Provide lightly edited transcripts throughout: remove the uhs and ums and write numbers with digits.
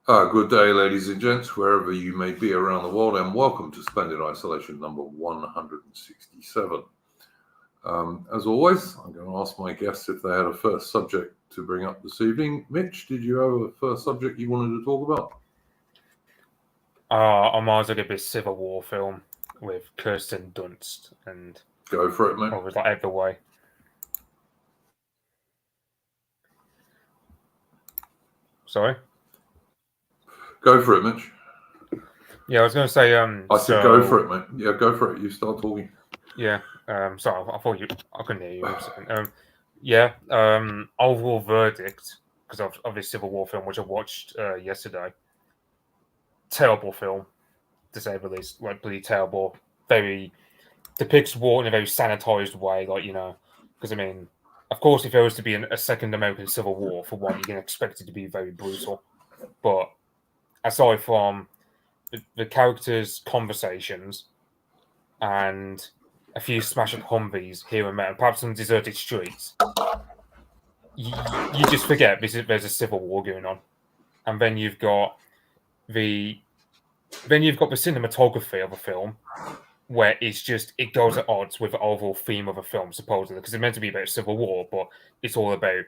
Good day, ladies and gents, wherever you may be around the world, and welcome to Splendid Isolation number 167. As always, I'm going to ask my guests if they had a first subject to bring up this evening. Mitch, did you have a first subject you wanted to talk about? I might as well get this Civil War film with Kirsten Dunst and Go for it, mate. was that out the way. Sorry? Go for it, Mitch. Yeah, I was going to say. I said go for it, mate. Yeah, go for it. You start talking. Yeah. Sorry, I thought I couldn't hear you. 1 second. Yeah. Overall verdict because of this Civil War film, which I watched yesterday. Terrible film, to say the least. Like bloody terrible. Very depicts war in a very sanitized way. Because I mean, of course, if there was to be a second American Civil War, for one, you can expect it to be very brutal. But aside from the characters' conversations and a few smash up Humvees here and there, and perhaps some deserted streets, you just forget there's a civil war going on, and then you've got the cinematography of a film where it goes at odds with the overall theme of a film, supposedly, because it's meant to be about civil war, but it's all about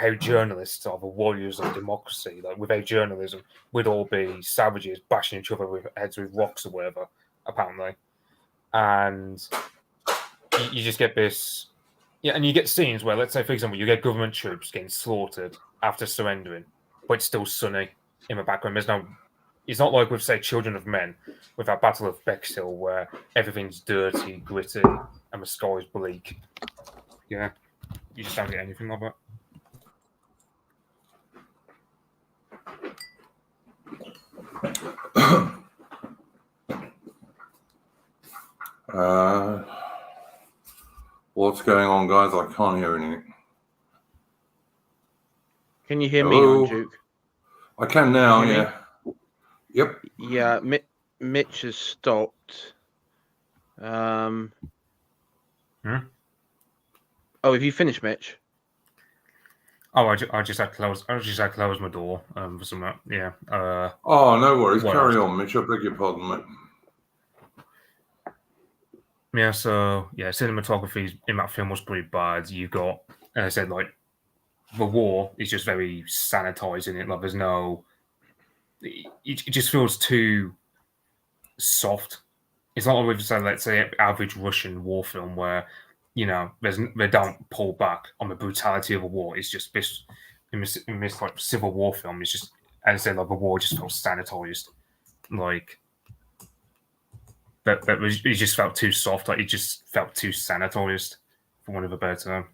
how journalists are the warriors of democracy. Like without journalism, we'd all be savages bashing each other with heads with rocks or whatever, apparently. And you just get this, yeah, and you get scenes where, let's say, for example, you get government troops getting slaughtered after surrendering, but it's still sunny in the background. It's not like with, say, Children of Men, with that Battle of Bexhill, where everything's dirty, gritty, and the sky is bleak. Yeah, you just don't get anything of it. What's going on, guys? I can't hear anything. Can you hear Hello? me, Duke? I can now, yeah. Yep. Yeah, Mitch has stopped. Oh, have you finished, Mitch? Oh, I just had to close my door for some. Yeah. Oh, no worries. Carry on, Mitch. I beg your pardon, mate. Yeah, so cinematography in that film was pretty bad. You got, as I said, like the war is just very sanitized in it. Like there's no, it just feels too soft. It's not like with, say, let's say, average Russian war film where they don't pull back on the brutality of a war. It's just this in this like civil war film. It's just, as I said, like the war just felt sanitized, like. But it just felt too soft. Like it just felt too sanitized, for want of a better term.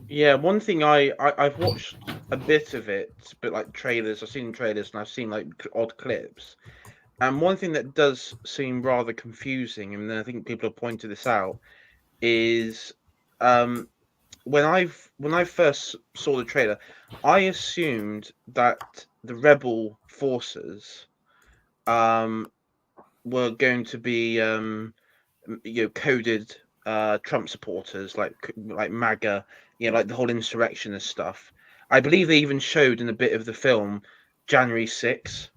Yeah, one thing I've watched a bit of it, but like trailers. I've seen trailers and I've seen like odd clips. And one thing that does seem rather confusing, and I think people have pointed this out, is when I first saw the trailer, I assumed that the rebel forces were going to be coded Trump supporters like MAGA, like the whole insurrectionist stuff. I believe they even showed in a bit of the film January 6th,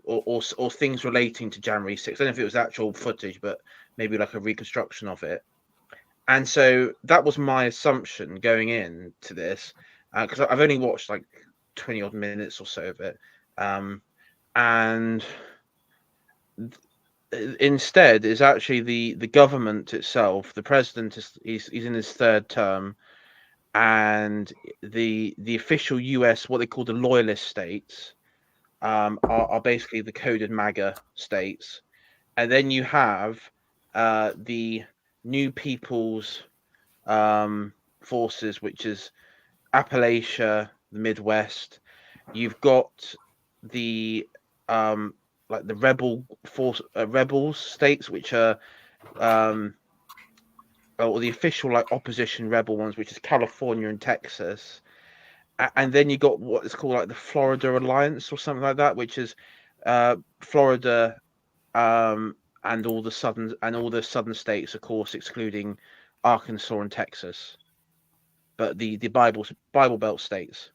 or things relating to January 6th. I don't know if it was actual footage, but maybe like a reconstruction of it. And so that was my assumption going into this, because I've only watched like 20 odd minutes or so of it. And instead is actually the government itself. The president he's in his third term, and the official US, what they call the loyalist states, are basically the coded MAGA states. And then you have the New People's forces, which is Appalachia, the Midwest. You've got the like the rebels states, which are or the official like opposition rebel ones, which is California and Texas. And then you got what is called like the Florida Alliance or something like that, which is Florida and all the southern states, of course, excluding Arkansas and Texas. but the Bible Belt states.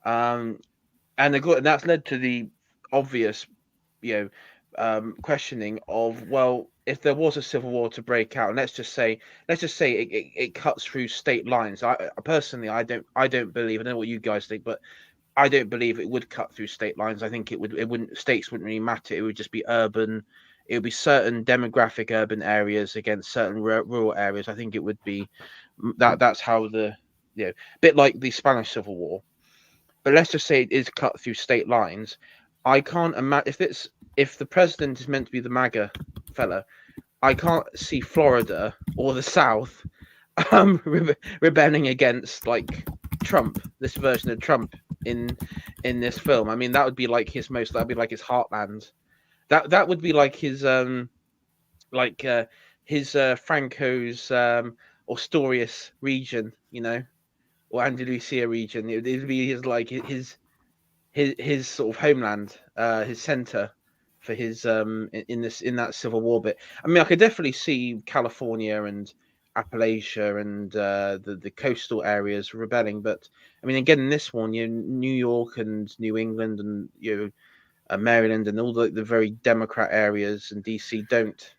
And that's led to the obvious, questioning of, well, if there was a civil war to break out, and let's just say it cuts through state lines. I personally, I don't believe. I don't know what you guys think, but I don't believe it would cut through state lines. I think states wouldn't really matter. It would just be urban. It would be certain demographic urban areas against certain rural areas. I think it would be that's how bit like the Spanish Civil War. But let's just say it is cut through state lines. I can't imagine if the president is meant to be the MAGA fella. I can't see Florida or the South rebelling against like Trump, this version of Trump in this film. I mean, that would be like his heartland. That would be like his Franco's Asturias region, or Andalusia region. It'd be his sort of homeland, his center for his in that Civil War bit. I mean, I could definitely see California and Appalachia and the coastal areas rebelling, but I mean, again, in this one, New York and New England and Maryland and all the very Democrat areas and DC don't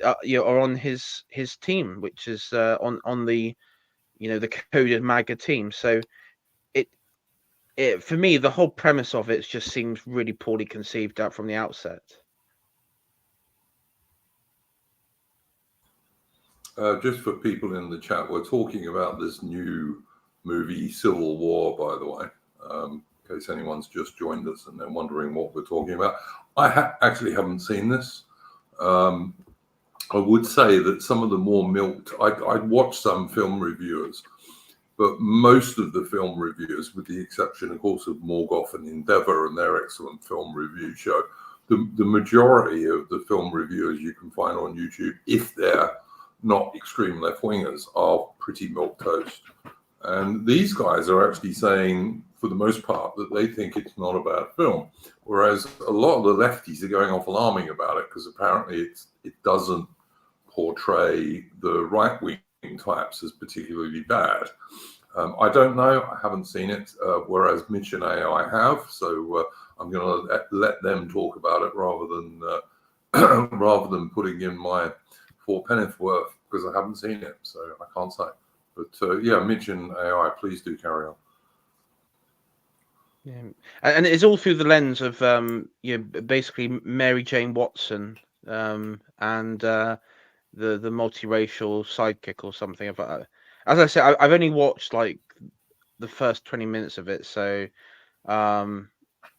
are on his team, which is on the the coded MAGA team. So it for me, the whole premise of it just seems really poorly conceived out from the outset. Just for people in the chat, we're talking about this new movie, Civil War, by the way, in case anyone's just joined us and they're wondering what we're talking about. I actually haven't seen this. I would say that some of the more milked, I'd watched some film reviewers, but most of the film reviewers, with the exception, of course, of Morgoth and Endeavour and their excellent film review show, the majority of the film reviewers you can find on YouTube, if they're not extreme left-wingers, are pretty milquetoast. And these guys are actually saying, for the most part, that they think it's not a bad film, whereas a lot of the lefties are going off alarming about it because apparently it doesn't portray the right-wing types as particularly bad. I don't know. I haven't seen it, whereas Mitch and AI have. So I'm going to let them talk about it rather than putting in my 4 penneth worth, because I haven't seen it, so I can't say. But yeah, Mitch and AI, please do carry on. Yeah, and it's all through the lens of basically Mary Jane Watson and the multiracial sidekick or something. As I said, I've only watched like the first 20 minutes of it, so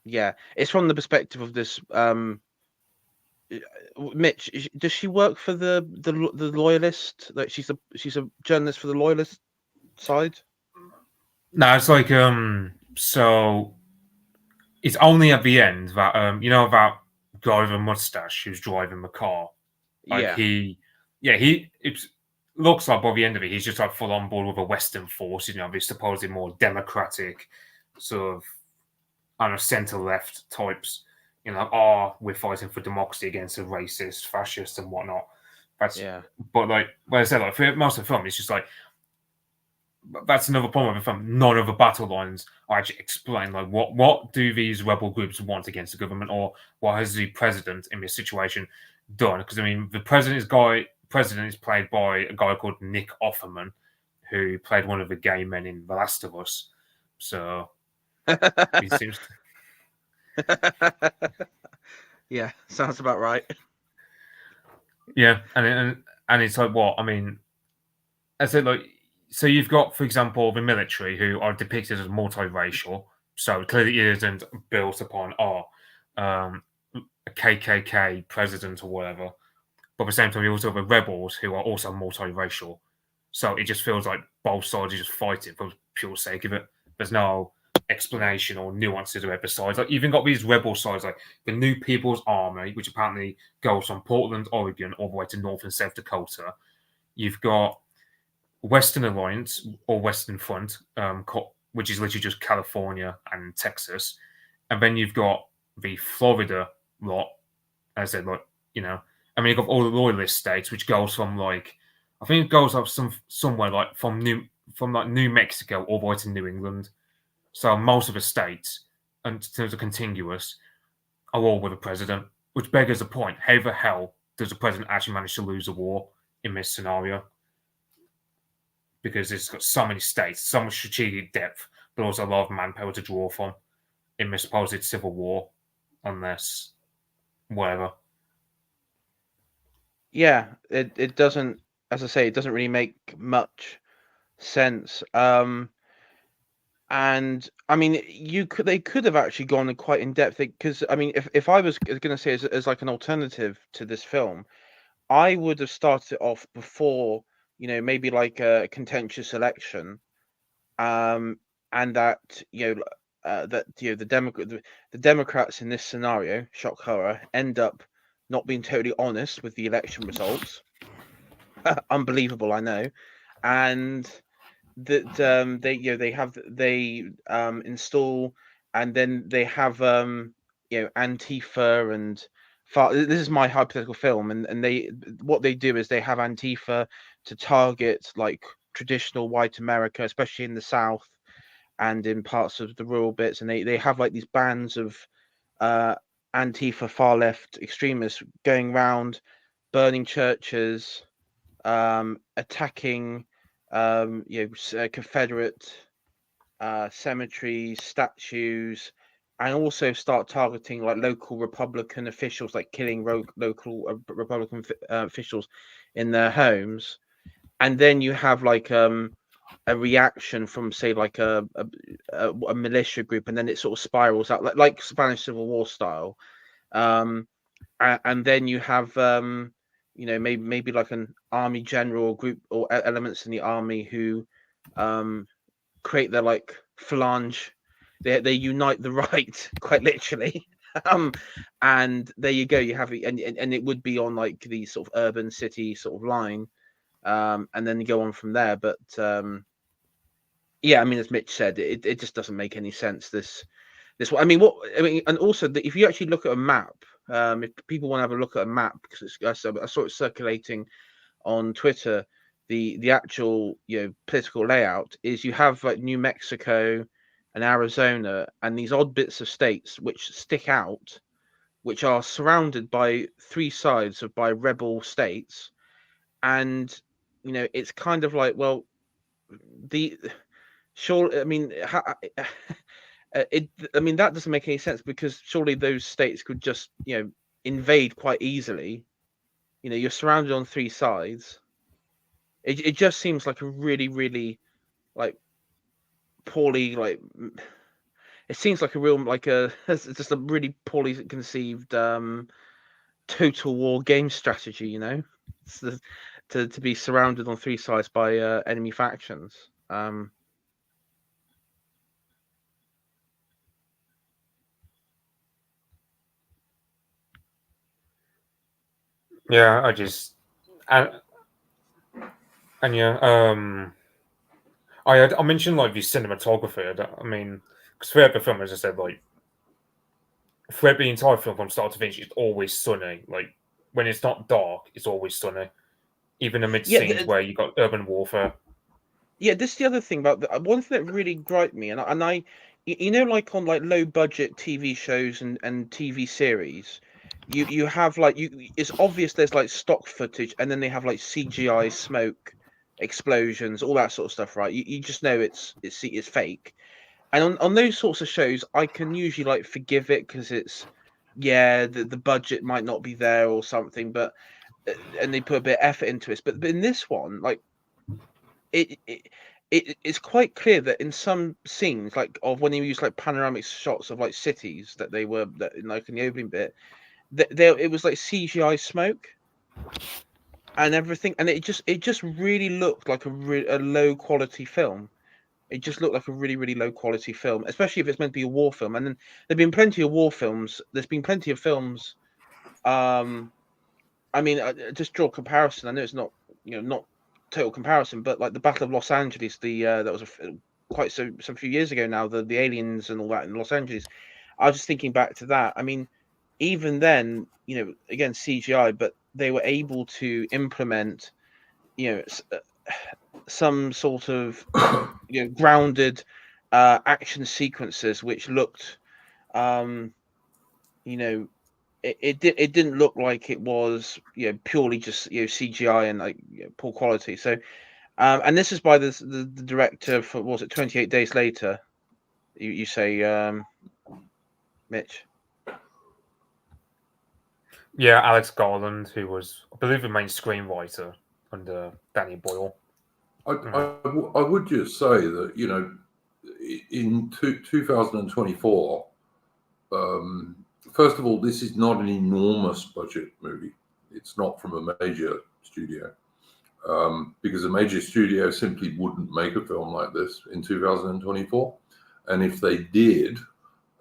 yeah, it's from the perspective of this. Mitch, does she work for the Loyalist? Like she's a journalist for the Loyalist side? No, it's like so it's only at the end that that guy with a mustache who's driving the car. Like yeah. it looks like by the end of it he's just like full on board with a Western force, these supposedly more democratic sort of, I don't know, centre left types. We're fighting for democracy against the racist, fascist, and whatnot. But like I said, like for most of the film, it's just like that's another problem with the film. None of the battle lines are actually explained. Like what do these rebel groups want against the government, or what has the president in this situation done? Because I mean, the president is played by a guy called Nick Offerman, who played one of the gay men in The Last of Us. So he seems to. Yeah, sounds about right. Yeah, and it's like what I mean. I said, like, so you've got, for example, the military who are depicted as multiracial. So clearly it isn't built upon a KKK president or whatever. But at the same time, you also have the rebels who are also multiracial. So it just feels like both sides are just fighting for the pure sake of it. There's no explanation or nuances about the sides. Like, you've even got these rebel sides, like the New People's Army, which apparently goes from Portland, Oregon, all the way to North and South Dakota. You've got Western Alliance or Western Front, which is literally just California and Texas. And then you've got the Florida lot, as I said, like, I mean, you've got all the Loyalist states, which goes from like, I think it goes up somewhere like from from like New Mexico all the way to New England. So most of the states, in terms of contiguous, are all with a president, which beggars the point: how the hell does the president actually manage to lose a war in this scenario? Because it's got so many states, so much strategic depth, but also a lot of manpower to draw from in this supposed civil war, unless whatever. Yeah, it doesn't, as I say, it doesn't really make much sense. And I mean, they could have actually gone quite in depth, because I mean, if I was going to say as like an alternative to this film, I would have started it off before, maybe like a contentious election, and that the Democrats in this scenario, shock horror, end up not being totally honest with the election results. Unbelievable, I know, and that they install, and then they have Antifa and this is my hypothetical film, and what they do is they have Antifa to target like traditional white America, especially in the South and in parts of the rural bits, and they have like these bands of Antifa far left extremists going around burning churches, attacking Confederate cemeteries, statues, and also start targeting like local Republican officials, like killing local Republican officials in their homes. And then you have like a reaction from, say, like a militia group, and then it sort of spirals out like Spanish Civil War style. And then you have maybe like an army general group or elements in the army who create their like phalange. They unite the right, quite literally. And there you go, you have it, and it would be on like the sort of urban city sort of line, and then you go on from there. But yeah, I mean, as Mitch said, it just doesn't make any sense. This I mean, and also if you actually look at a map, if people want to have a look at a map, because I saw it circulating on Twitter, the actual political layout is you have like New Mexico and Arizona and these odd bits of states which stick out, which are surrounded by three sides by rebel states, and it's kind of like, well, the sure, I mean, I mean, that doesn't make any sense, because surely those states could just invade quite easily. You're surrounded on three sides. It just seems like a really, really like poorly, like it seems like a real like it's just a really poorly conceived total war game strategy. It's to be surrounded on three sides by enemy factions. Yeah, and yeah, I mentioned like the cinematography. I mean, because throughout the film, as I said, like throughout the entire film from start to finish, it's always sunny. Like when it's not dark, it's always sunny. Even amid Yeah, scenes where you got urban warfare. yeah. This is the other thing about one thing that really griped me, and I, like on like low budget TV shows and TV series, you have like it's obvious there's like stock footage, and then they have like CGI smoke explosions, all that sort of stuff, right? You just know it's fake. And on those sorts of shows, I can usually like forgive it, because it's, yeah, the budget might not be there or something, but and they put a bit of effort into it. But in this one, like it's quite clear that in some scenes, like of when you use like panoramic shots of like cities that they were like in the opening bit, it was like CGI smoke and everything, and it just really looked like a low quality film. It just looked like a really, really low quality film, especially if it's meant to be a war film. And then there've been plenty of war films. There's been plenty of films. I mean, just draw a comparison. I know it's not, not total comparison, but like the Battle of Los Angeles, that was quite some few years ago now. The aliens and all that in Los Angeles. I was just thinking back to that. I mean, even then, again CGI, but they were able to implement, some sort of grounded action sequences which looked it didn't look like it was purely just CGI and like poor quality. So and this is by the director for, what was it, 28 Days Later, you say, Mitch? Yeah, Alex Garland, who was, I believe, the main screenwriter under Danny Boyle. I would just say that, in 2024, first of all, this is not an enormous budget movie. It's not from a major studio, because a major studio simply wouldn't make a film like this in 2024. And if they did,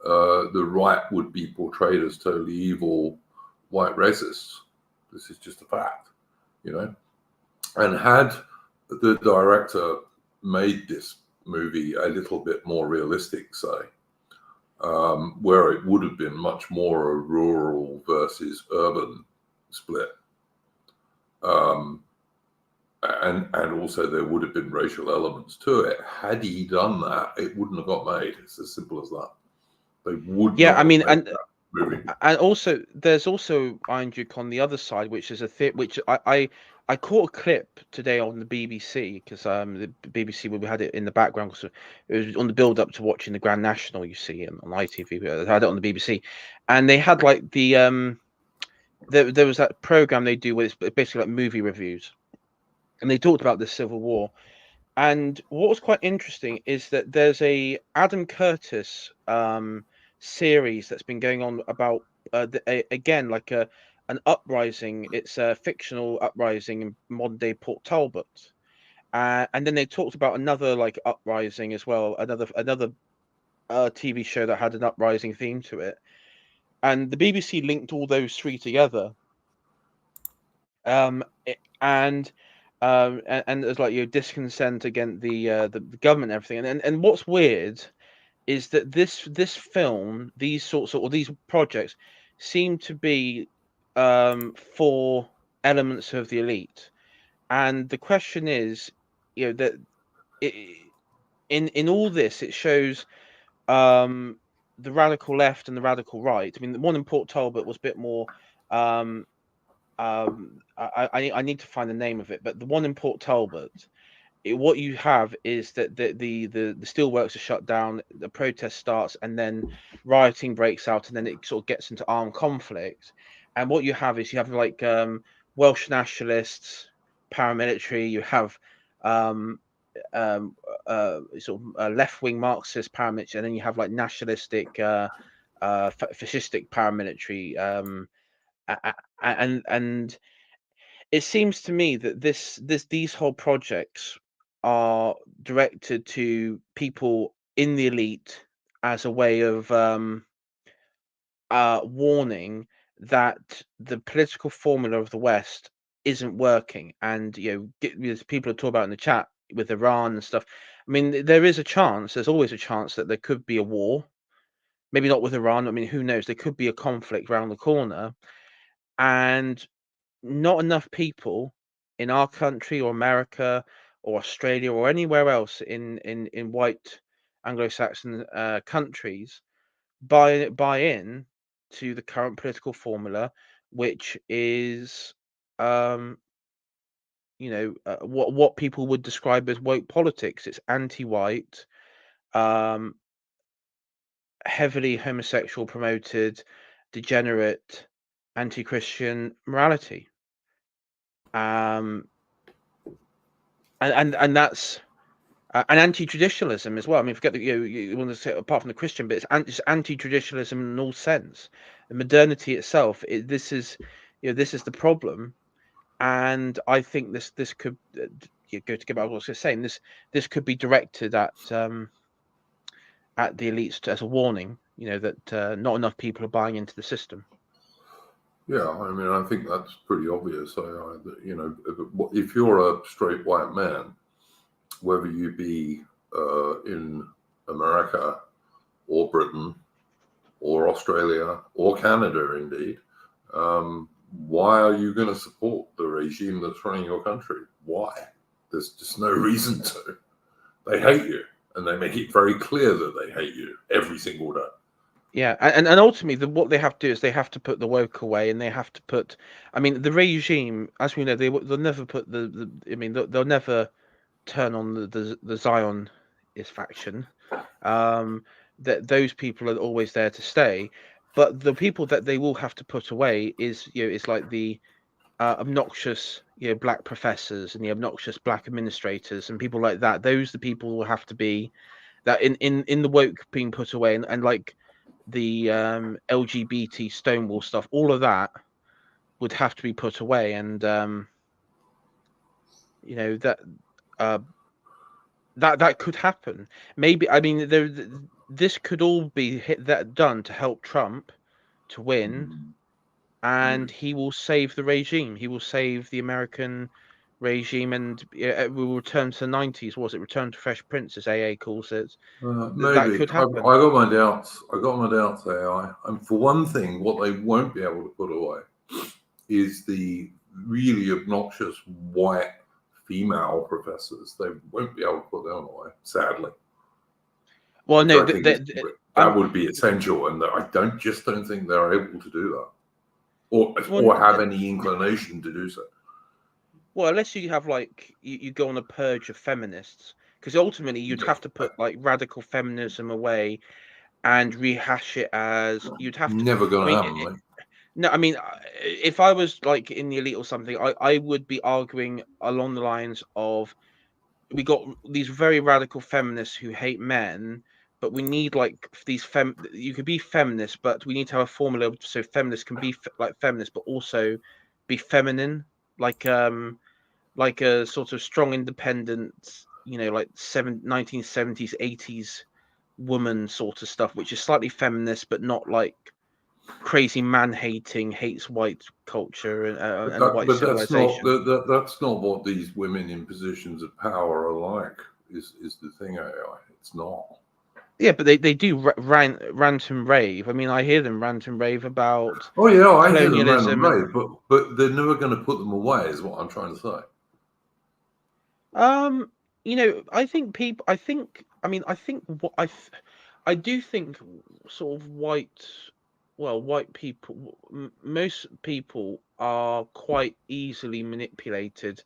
the right would be portrayed as totally evil white racists. This is just a fact, And had the director made this movie a little bit more realistic, say, where it would have been much more a rural versus urban split, and also there would have been racial elements to it. Had he done that, it wouldn't have got made. It's as simple as that. They would not have made that movie. And also there's also Iron Duke on the other side, which is which I caught a clip today on the BBC, because the BBC, we had it in the background, so it was on the build up to watching the Grand National, you see, on ITV. They had it on the BBC, and they had like the there was that program they do where it's basically like movie reviews, and they talked about the Civil War. And what was quite interesting is that there's a Adam Curtis series that's been going on about again, like an uprising. It's a fictional uprising in modern day Port Talbot, and then they talked about another like uprising as well, another TV show that had an uprising theme to it, and the BBC linked all those three together. And there's like discontent against the government and everything. And what's weird is that this film, these sorts of, or these projects, seem to be for elements of the elite. And the question is, that in all this, it shows the radical left and the radical right. I mean, the one in Port Talbot was a bit more. I need to find the name of it, but the one in Port Talbot, what you have is that the steelworks are shut down, the protest starts, and then rioting breaks out, and then it sort of gets into armed conflict. And what you have is you have like Welsh nationalists, paramilitary. You have sort of left-wing Marxist paramilitary, and then you have like nationalistic, fascistic paramilitary. And it seems to me that these whole projects are directed to people in the elite as a way of warning that the political formula of the West isn't working. And as people are talking about in the chat with Iran and stuff, I mean, there is a chance. There's always a chance that there could be a war. Maybe not with Iran. I mean, who knows? There could be a conflict around the corner, and not enough people in our country or America or Australia or anywhere else in white Anglo-Saxon countries buy in to the current political formula, which is what people would describe as woke politics. It's anti-white, heavily homosexual promoted, degenerate, anti-Christian morality. And that's and anti-traditionalism as well. I mean, forget that you want to say apart from the Christian, but it's anti-traditionalism in all sense. And modernity itself, this is the problem. And I think this could go to get back what I was saying. This could be directed at the elites as a warning. That not enough people are buying into the system. Yeah, I mean, I think that's pretty obvious. If you're a straight white man, whether you be in America or Britain or Australia or Canada, indeed, why are you going to support the regime that's running your country? Why? There's just no reason to. They hate you, and they make it very clear that they hate you every single day. Yeah, and ultimately, what they have to do is they have to put the woke away, and they have to put. I mean, the regime, as we know, they'll never put I mean, they'll never turn on the Zionist faction. That those people are always there to stay, but the people that they will have to put away is it's like the obnoxious black professors and the obnoxious black administrators and people like that. Those are the people will have to be that in the woke being put away, and like the LGBT Stonewall stuff, all of that would have to be put away, and that that could happen. Maybe, I mean, this could all be done to help Trump to win, and he will save the regime. He will save the American regime, and we will return to the 90s. Was it Return to Fresh Prince, as AA calls it? Maybe. That could happen. I got my doubts. AI. And for one thing, what they won't be able to put away is the really obnoxious white female professors. They won't be able to put them away, sadly. Well, no, that would be essential, and I don't think they're able to do that, or have any inclination to do so. Well, unless you have like you go on a purge of feminists, because ultimately you'd have to put like radical feminism away and rehash it as you'd have to. Never gonna happen, mate. No, I mean, if I was like in the elite or something, I would be arguing along the lines of we got these very radical feminists who hate men, but we need like these you could be feminist, but we need to have a formula so feminists can be like feminists, but also be feminine, like a sort of strong, independent, like 1970s, 80s woman sort of stuff, which is slightly feminist, but not like crazy man-hating, hates white culture and white civilization. That's not what these women in positions of power are like. Is the thing, AI? It's not. Yeah, but they do rant and rave. I mean, I hear them rant and rave about. Oh yeah, I hear them rant colonialism and rave, but they're never going to put them away. Is what I'm trying to say. I think people. I think what I do think sort of white people, most people are quite easily manipulated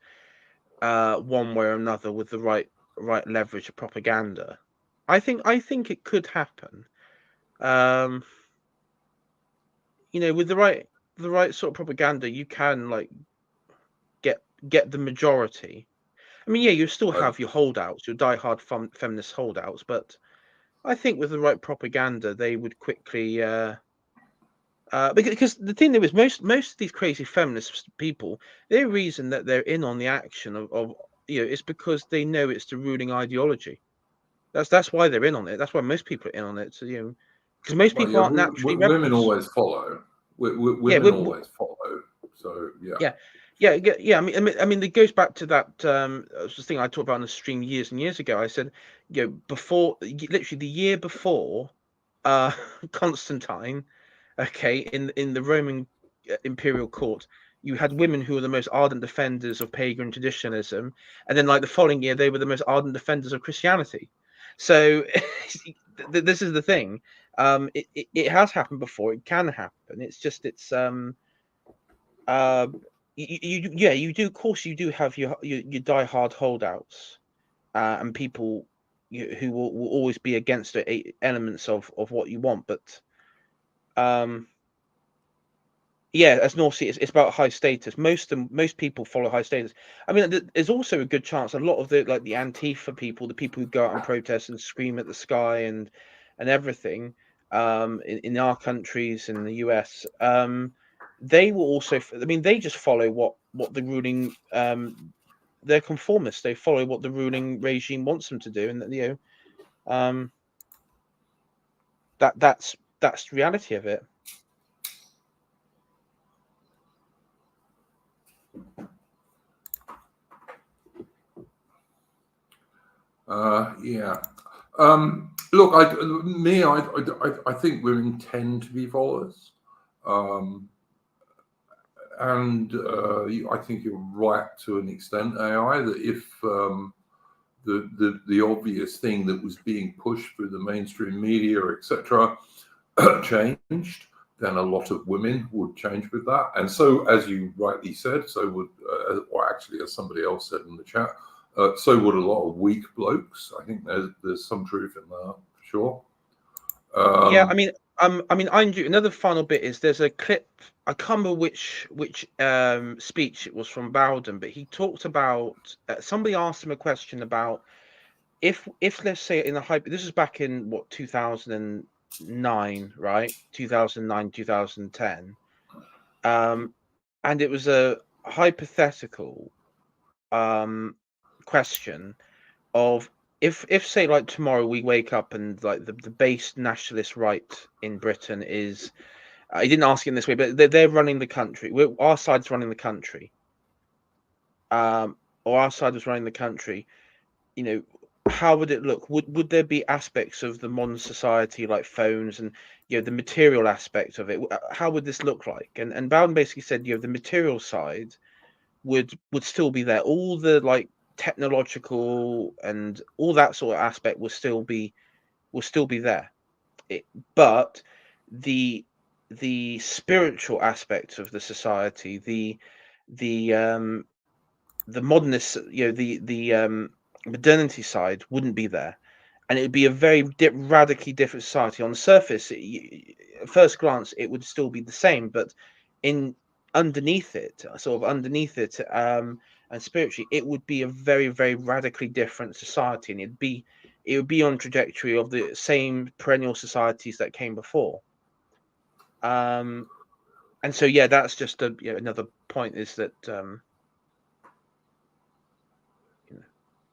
one way or another with the right leverage of propaganda. I think it could happen. With the right sort of propaganda, you can like get the majority. I mean, yeah, you still have your holdouts, your diehard feminist holdouts, but I think with the right propaganda, they would quickly. Because the thing there is, most of these crazy feminist people, their reason that they're in on the action of it's because they know it's the ruling ideology. That's why they're in on it. That's why most people are in on it. So because most people aren't naturally rebels. Women always follow. Women always follow. So yeah. Yeah. I mean, it goes back to that thing I talked about on the stream years and years ago. I said, before, literally the year before, Constantine, okay, in the Roman imperial court, you had women who were the most ardent defenders of pagan traditionalism, and then like the following year, they were the most ardent defenders of Christianity. So this is the thing. It has happened before. It can happen. It's just you do. Of course, you do have your diehard holdouts and people who will always be against elements of what you want. But as North Sea, it's about high status. Most people follow high status. I mean, there's also a good chance a lot of the Antifa people, the people who go out and protest and scream at the sky and everything, in our countries in the US, they will also. I mean, they just follow what the ruling. They're conformists. They follow what the ruling regime wants them to do, and that's the reality of it. Yeah. Look, I think women tend to be followers. I think you're right to an extent, AI, that if the obvious thing that was being pushed through the mainstream media, etc., changed, then a lot of women would change with that. And so, as you rightly said, so would, or actually, as somebody else said in the chat, so would a lot of weak blokes. I think there's some truth in that, for sure. Yeah, I mean, another final bit is there's a clip. I can't remember which speech it was from Bowden, but he talked about somebody asked him a question about if let's say in a hype. This is back in what 2009, right? 2009, 2010. And it was a hypothetical question of if say like tomorrow we wake up and like the base nationalist right in Britain is I didn't ask it in this way, but they're running the country. Our side's running the country, or our side was running the country. You know, how would it look? Would there be aspects of the modern society like phones and the material aspect of it? How would this look like? And Bowden basically said the material side would still be there. All the like technological and all that sort of aspect will still be there. But the spiritual aspect of the society, the modernist, the modernity side wouldn't be there, and it would be a very radically different society. On the surface, at first glance, it would still be the same, but underneath it, and spiritually, it would be a very, very radically different society, and it would be on trajectory of the same perennial societies that came before. And so, yeah, that's just another point is that.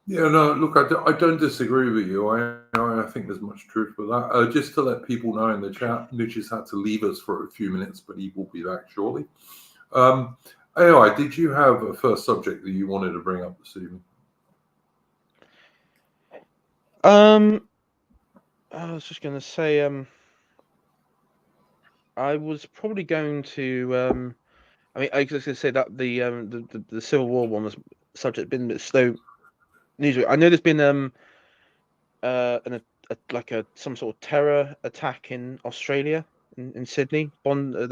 Yeah, no, look, I don't disagree with you. I think there's much truth with that. Just to let people know in the chat, Mitch has had to leave us for a few minutes, but he will be back shortly. AI, did you have a first subject that you wanted to bring up this evening? I was just going to say, I was probably going to, I mean, I was going to say that the Civil War one was subject been a bit slow news. I know there's been some sort of terror attack in Australia, in Sydney, Bondi.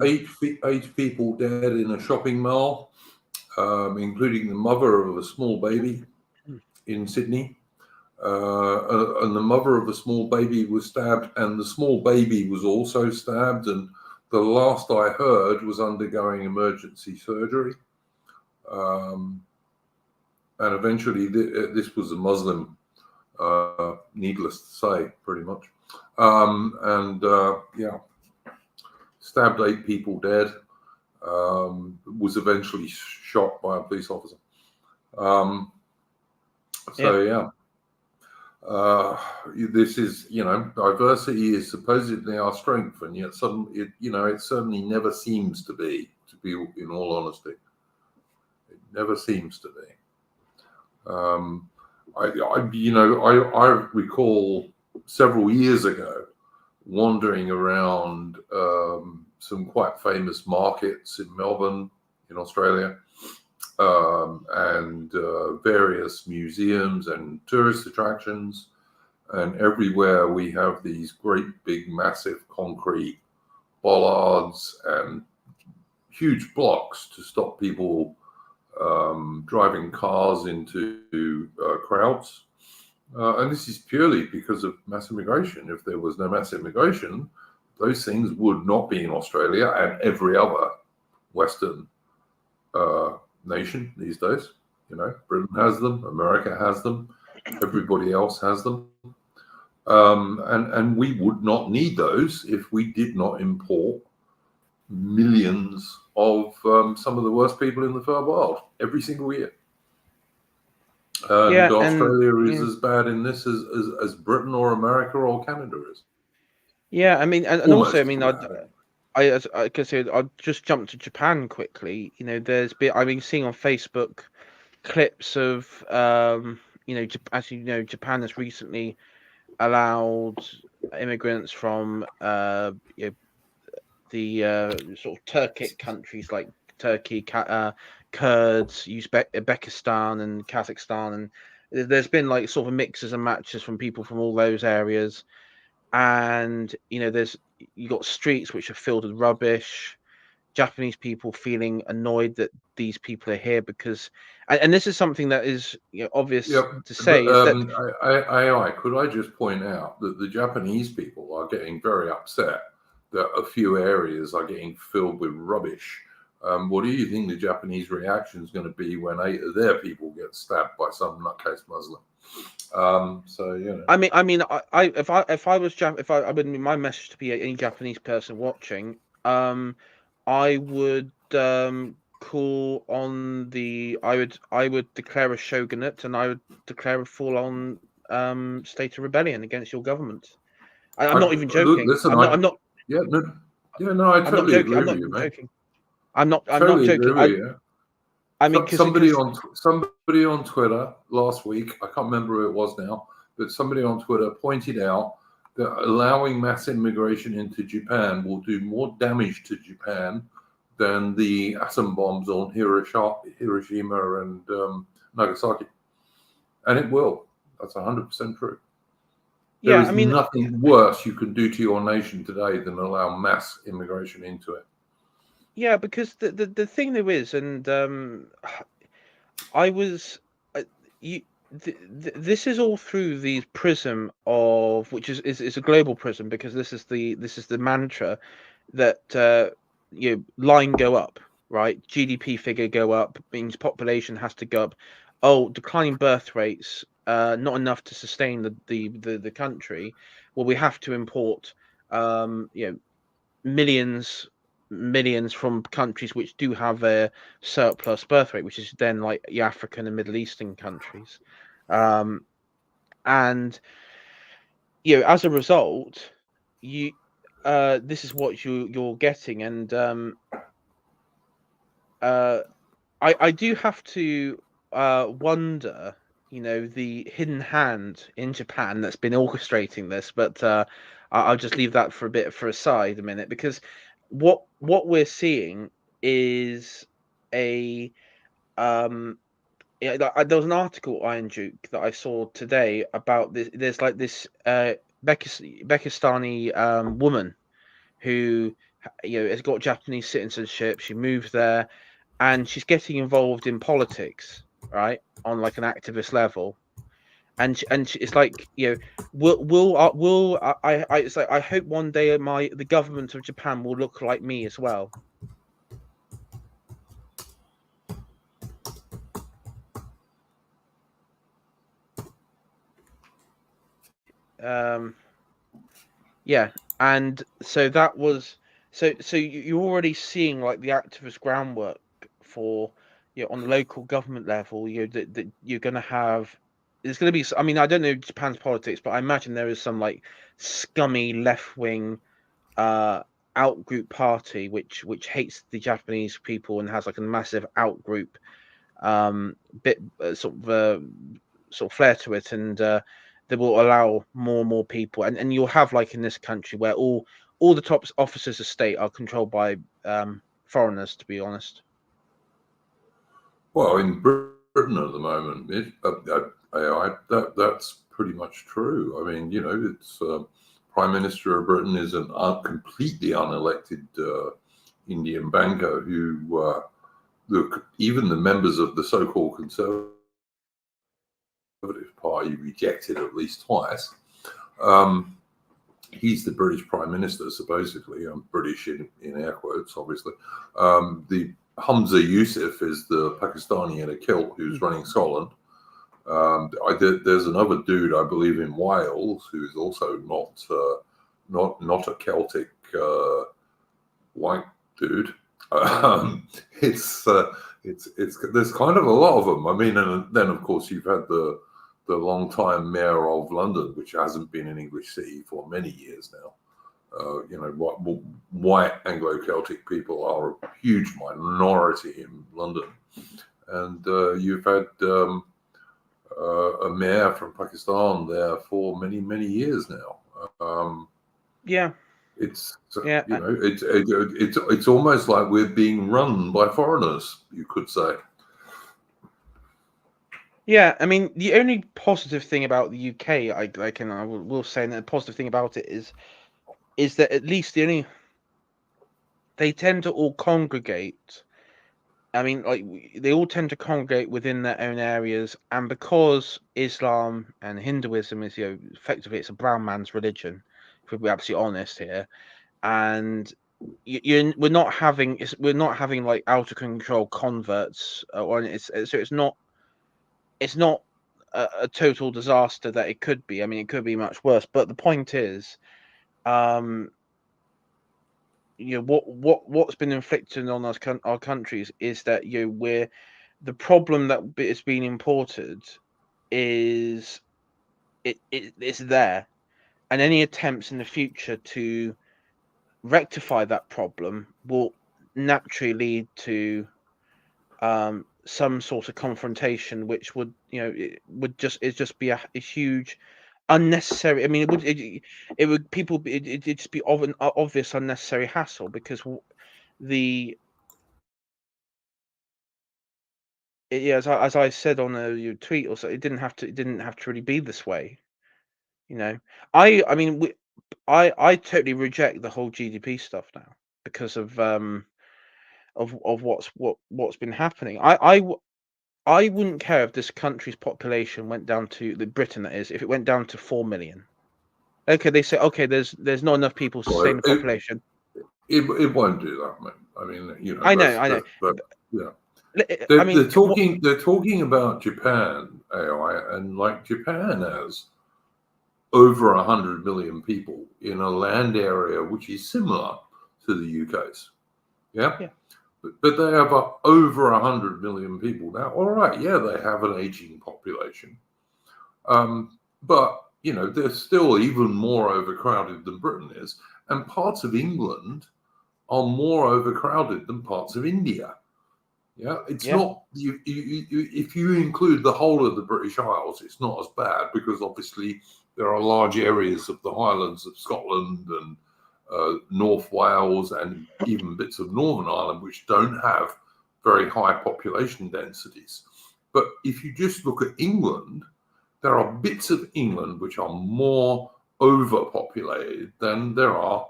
Eight people dead in a shopping mall, including the mother of a small baby in Sydney. And the mother of the small baby was stabbed, and the small baby was also stabbed. And the last I heard was undergoing emergency surgery. And eventually, this was a Muslim, needless to say, pretty much. Yeah, stabbed 8 people dead. Was eventually shot by a police officer. Yeah. This is, diversity is supposedly our strength, and yet suddenly, it certainly never seems to be in all honesty. It never seems to be. I recall several years ago wandering around some quite famous markets in Melbourne, in Australia, and various museums and tourist attractions, and everywhere we have these great big massive concrete bollards and huge blocks to stop people driving cars into crowds, and this is purely because of mass immigration. If there was no mass immigration, those things would not be in Australia and every other Western nation these days. Britain has them, America has them, everybody else has them, and we would not need those if we did not import millions of some of the worst people in the third world every single year. And Australia is as bad in this as Britain or America or Canada is. Yeah, I mean, and also, I mean, I can say I'll just jump to Japan quickly. There's been I've been seeing on Facebook clips of Japan has recently allowed immigrants from sort of Turkic countries like Turkey, Kurds, Uzbekistan, and Kazakhstan, and there's been like sort of mixes and matches from people from all those areas, and you got streets which are filled with rubbish. Japanese people feeling annoyed that these people are here because, and this is something that is obvious to say, is that could I just point out that the Japanese people are getting very upset that a few areas are getting filled with rubbish. What do you think the Japanese reaction is going to be when 8 of their people get stabbed by some nutcase Muslim? I would, my message to be any Japanese person watching, I would call on I would declare a shogunate, and I would declare a full-on state of rebellion against your government. I'm not even joking. Listen, I'm not. Yeah, no, I totally agree with you, mate. I'm not Totally joking. agree with you. I mean, somebody on Twitter last week, I can't remember who it was now, but somebody on Twitter pointed out that allowing mass immigration into Japan will do more damage to Japan than the atom bombs on Hiroshima and Nagasaki. And it will. That's 100% true. There is nothing worse you can do to your nation today than allow mass immigration into it. Yeah, because the thing there is, and this is all through the prism of, which is a global prism, because this is the mantra that line go up, right? GDP figure go up means population has to go up. Oh, declining birth rates, not enough to sustain the country. Well, we have to import millions from countries which do have a surplus birth rate, which is then like the African and Middle Eastern countries, and as a result, this is what you're getting, and I do have to wonder, the hidden hand in Japan that's been orchestrating this, but I'll just leave that for a minute, because what we're seeing is there was an article, Iron Duke, that I saw today about this. There's like this Pakistani woman who has got Japanese citizenship. She moved there, and she's getting involved in politics, right, on like an activist level. And it's like, it's like, I hope one day the government of Japan will look like me as well. Yeah, and so that was so you're already seeing like the activist groundwork for on the local government level. That you're going to have. There's going to be. I mean, I don't know Japan's politics, but I imagine there is some like scummy left wing outgroup party which hates the Japanese people and has like a massive outgroup bit sort of flair to it, and they will allow more and more people, and you'll have, like in this country, where all the top officers of state are controlled by foreigners, to be honest. Well, in Britain at the moment, that's pretty much true. I mean, it's Prime Minister of Britain is a completely unelected Indian banker who even the members of the so-called Conservative Party rejected at least twice. He's the British Prime Minister, supposedly. I'm British in air quotes, obviously. The Hamza Yusuf is the Pakistani in a kilt who's running Scotland. There's another dude, I believe, in Wales who is also not a Celtic white dude. There's kind of a lot of them. I mean, and then of course you've had the long-time mayor of London, which hasn't been an English city for many years now. White Anglo-Celtic people are a huge minority in London, and you've had a mayor from Pakistan there for many years now. Yeah. It's Yeah. it's almost like we're being run by foreigners, you could say. Yeah, I mean, the only positive thing about the UK, I will say, and the positive thing about it is that at least they tend to all congregate. I mean, like they all tend to congregate within their own areas, and because Islam and Hinduism is, effectively it's a brown man's religion, if we're absolutely honest here, and we're not having like out of control converts, or it's not a total disaster that it could be. I mean, it could be much worse. But the point is, what's been inflicted on our countries is that we're the problem that is being imported is it's there, and any attempts in the future to rectify that problem will naturally lead to some sort of confrontation, which would it'd just be a huge unnecessary. I mean, it would it'd just be of an obvious unnecessary hassle, because the yeah, as I said on your tweet, or so, it didn't have to really be this way. I mean, I totally reject the whole GDP stuff now because of what's been happening. I wouldn't care if this country's population went down to Britain, that is, if it went down to 4 million. Okay, they say, okay, there's not enough people to sustain the population. It won't do that, man. I mean, I know. Yeah. I mean, they're talking about Japan AI, and like Japan has over 100 million people in a land area which is similar to the UK's. Yeah. But they have over 100 million people now. All right, yeah, they have an aging population, but they're still even more overcrowded than Britain is, and parts of England are more overcrowded than parts of India. Yeah, it's not. If you include the whole of the British Isles, it's not as bad, because obviously there are large areas of the Highlands of Scotland and North Wales and even bits of Northern Ireland which don't have very high population densities. But if you just look at England, there are bits of England which are more overpopulated than there are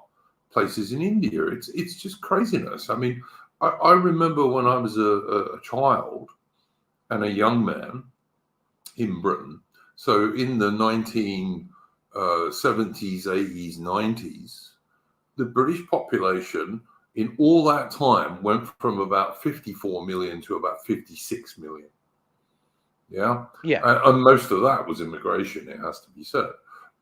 places in India. It's just craziness. I mean, I remember when I was a child and a young man in Britain. So in the 1970s, 80s, 90s, the British population in all that time went from about 54 million to about 56 million. Yeah. And most of that was immigration, it has to be said.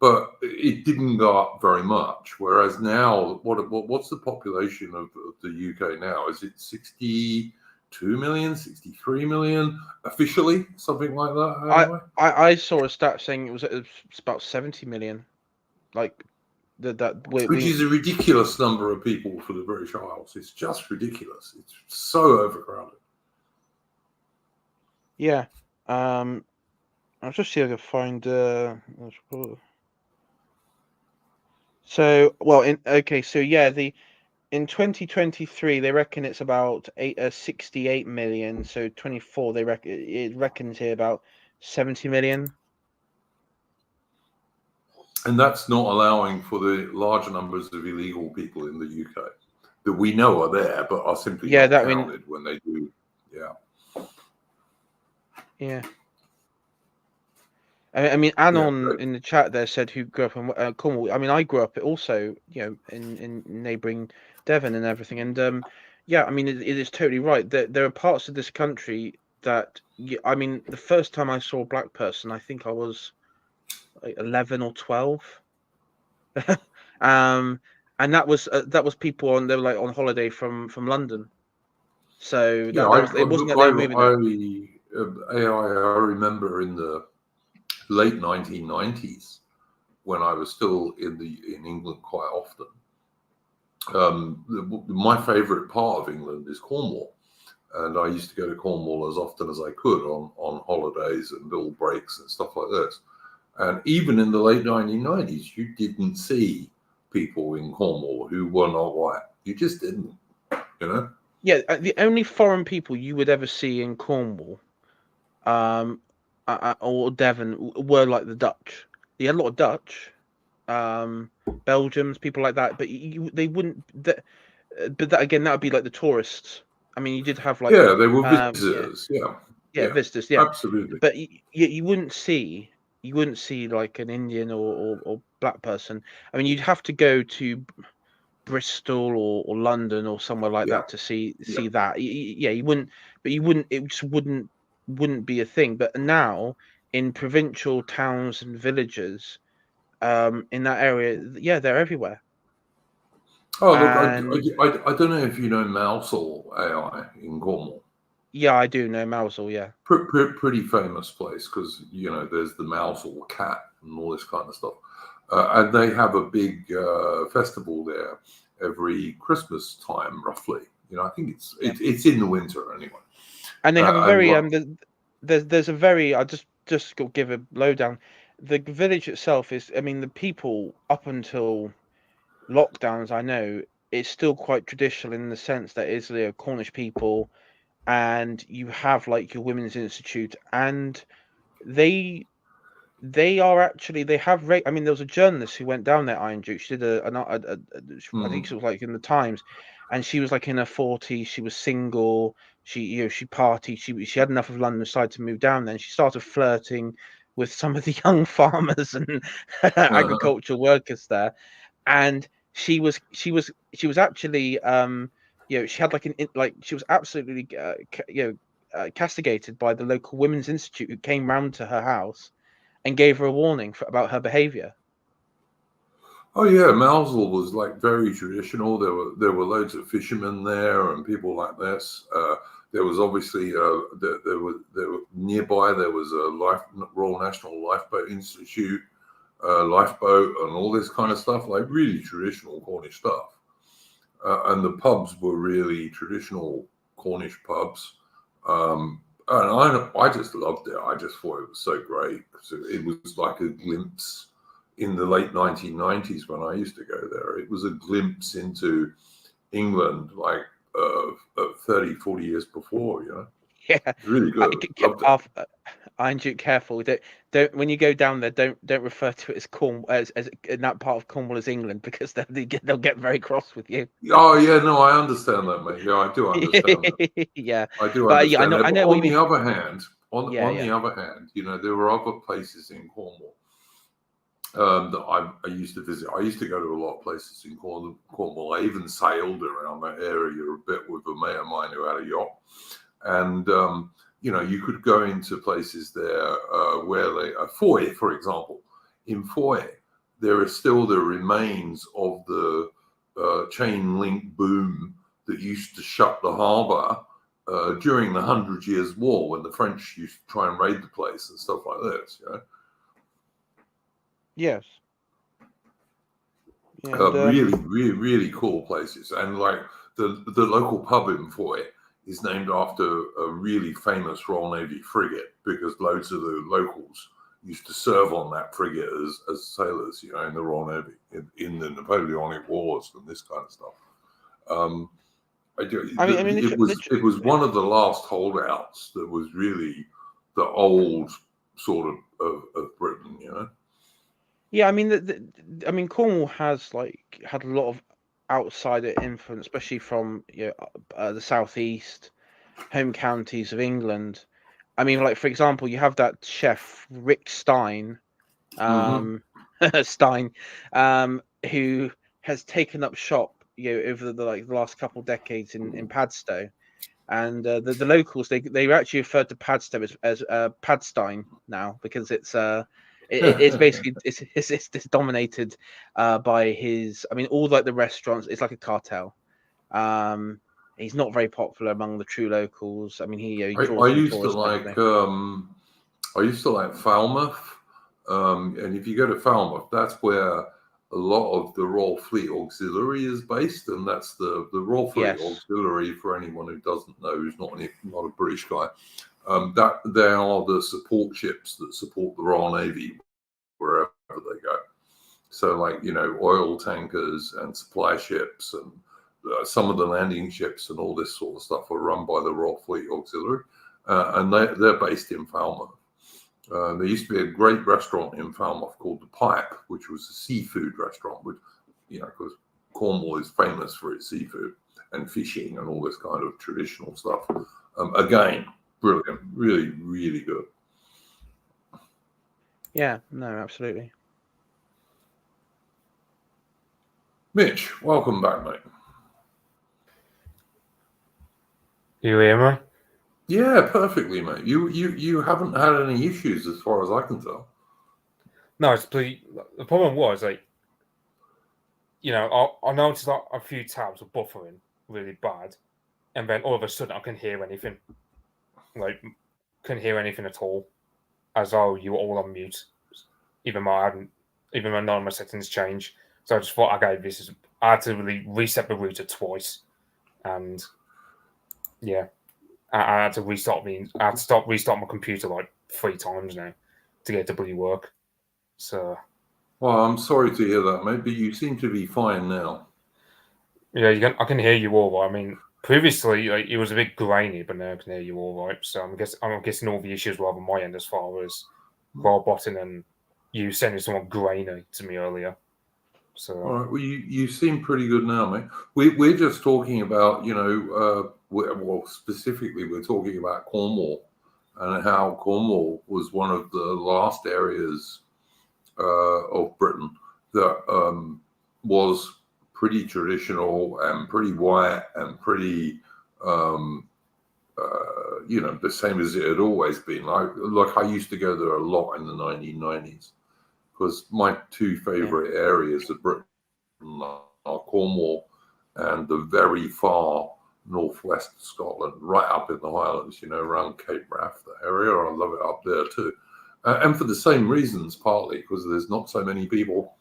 But it didn't go up very much. Whereas now, what's the population of the UK now? Is it 62 million, 63 million officially, something like that? Anyway? I saw a stat saying it was about 70 million, like which is a ridiculous number of people for the British Isles. It's just ridiculous. It's so overcrowded. Yeah. I'll just see if I can find. So, well, in 2023 they reckon it's about 68 million. So 24 it reckons here about 70 million. And that's not allowing for the large numbers of illegal people in the UK that we know are there, but are simply not counted when they do. Yeah. Yeah. I mean, Anon in the chat there said who grew up in Cornwall. I mean, I grew up also, in neighbouring Devon and everything. And I mean, it is totally right. There are parts of this country that, I mean, the first time I saw a black person, I think I was like 11 or 12. And that was people they were like on holiday from London. So it wasn't that they were moving there. I remember in the late 1990s, when I was still in England quite often. My favourite part of England is Cornwall, and I used to go to Cornwall as often as I could on holidays and little breaks and stuff like this. And even in the late 1990s, you didn't see people in Cornwall who were not white. You just didn't, you know. Yeah, the only foreign people you would ever see in Cornwall, or Devon, were like the Dutch. You had a lot of Dutch, Belgians, people like that, but they wouldn't. But that again, that would be like the tourists. I mean, you did have like Yeah, they were yeah, visitors. Yeah, visitors, yeah, absolutely. but you wouldn't see like an Indian or black person. I mean, you'd have to go to Bristol or London or somewhere like Yeah, that to see yeah. that. Yeah, you wouldn't, but you wouldn't. It just wouldn't be a thing. But now in provincial towns and villages, in that area, yeah, they're everywhere. Oh, look, And I don't know if you know Mousehole AI in Cornwall. yeah, I do know Mousehole. Yeah, Pretty famous place because, you know, there's the Mousehole cat and all this kind of stuff. And they have a big festival there every Christmas time, roughly. You know, I think it's in the winter anyway. and they have a very and there's a very I just got give a lowdown. The village itself is, I mean, the people up until lockdowns, I know, it's still quite traditional in the sense that it's the Cornish people, and you have like your Women's Institute, and they are actually they have I mean, there was a journalist who went down there, Iron Duke. She did I think she was like in the Times, and she was like in her 40s. She was single. She partied. She had enough of London, decided to move down there, and she started flirting with some of the young farmers and agricultural workers there, and she was actually she had like she was absolutely castigated by the local Women's Institute, who came round to her house and gave her a warning about her behaviour. Oh yeah, Mousehole was like very traditional. There were loads of fishermen there and people like this. There was obviously there were nearby. There was a Royal National Lifeboat Institute, lifeboat, and all this kind of stuff. Like really traditional Cornish stuff. And the pubs were really traditional Cornish pubs. And I just loved it. I just thought it was so great because it was like a glimpse in the late 1990s when I used to go there. It was a glimpse into England, like 30, 40 years before, you know. Yeah, It's really good. Loved it. Iron Duke, careful. Don't when you go down there, don't refer to it as as in that part of Cornwall as England, because they'll get very cross with you. Oh yeah, no, I understand that, mate. Yeah, I do understand that. Yeah, I do but yeah, understand that. I But know what on you the mean. other hand, Yeah, on the other hand, you know, there were other places in Cornwall that I used to visit. I used to go to a lot of places in Cornwall. I even sailed around that area a bit with a mate of mine who had a yacht. And, you know, you could go into places there where Foy, for example. In Foy, there are still the remains of the chain link boom that used to shut the harbour during the 100 Years' War, when the French used to try and raid the place and stuff like this, you know. Yes. Yeah, and Really cool places. And like the local pub in Foy is named after a really famous Royal Navy frigate, because loads of the locals used to serve on that frigate as sailors, you know, in the Royal Navy in the Napoleonic Wars and this kind of stuff. It was one of the last holdouts that was really the old sort of Britain, you know. yeah, I mean, I mean, Cornwall has like had a lot of outsider influence, especially from the southeast, home counties of England. I mean, like for example, you have that chef Rick Stein, Mm-hmm. Stein, who has taken up shop, over the last couple of decades in Padstow, and the locals they actually refer to Padstow as Padstein now, because it's basically it's dominated by his. I mean, all like the restaurants, it's like a cartel. He's not very popular among the true locals. I mean, he I draws in used to tourists and like everything. Falmouth, and if you go to Falmouth, that's where a lot of the Royal Fleet Auxiliary is based, and that's the Royal Fleet Yes. Auxiliary. For anyone who doesn't know, who's not a British guy, that they are the support ships that support the Royal Navy wherever they go. So, like, oil tankers and supply ships and some of the landing ships and all this sort of stuff are run by the Royal Fleet Auxiliary, and they're based in Falmouth. There used to be a great restaurant in Falmouth called The Pipe, which was a seafood restaurant, which, because Cornwall is famous for its seafood and fishing and all this kind of traditional stuff. Again, brilliant, really, really good. Yeah, no, absolutely. Mitch, welcome back, mate. You hear me? Yeah, perfectly, mate. You haven't had any issues as far as I can tell. No, the problem was, like, I noticed that a few tabs were buffering really bad, and then all of a sudden I couldn't hear anything. Like, couldn't hear anything at all, as though you were all on mute. Even though none of my settings changed. So I just thought, okay, I had to really reset the router twice, and yeah, I had to restart my computer like 3 times now to get it to bloody work. So, well, I'm sorry to hear that, mate, but you seem to be fine now. Yeah, I can hear you all right. I mean, previously it was a bit grainy, but now I can hear you all right. So I'm guessing all the issues were on my end as far as roboting and you sending someone grainy to me earlier. So all right, well, you seem pretty good now, mate. We're just talking about, specifically we're talking about Cornwall and how Cornwall was one of the last areas of Britain that was pretty traditional and pretty white and pretty, the same as it had always been. Like I used to go there a lot in the 1990s because my 2 favorite areas of Britain are Cornwall and the very far northwest of Scotland, right up in the Highlands, around Cape Wrath, the area. I love it up there too. And for the same reasons, partly because there's not so many people,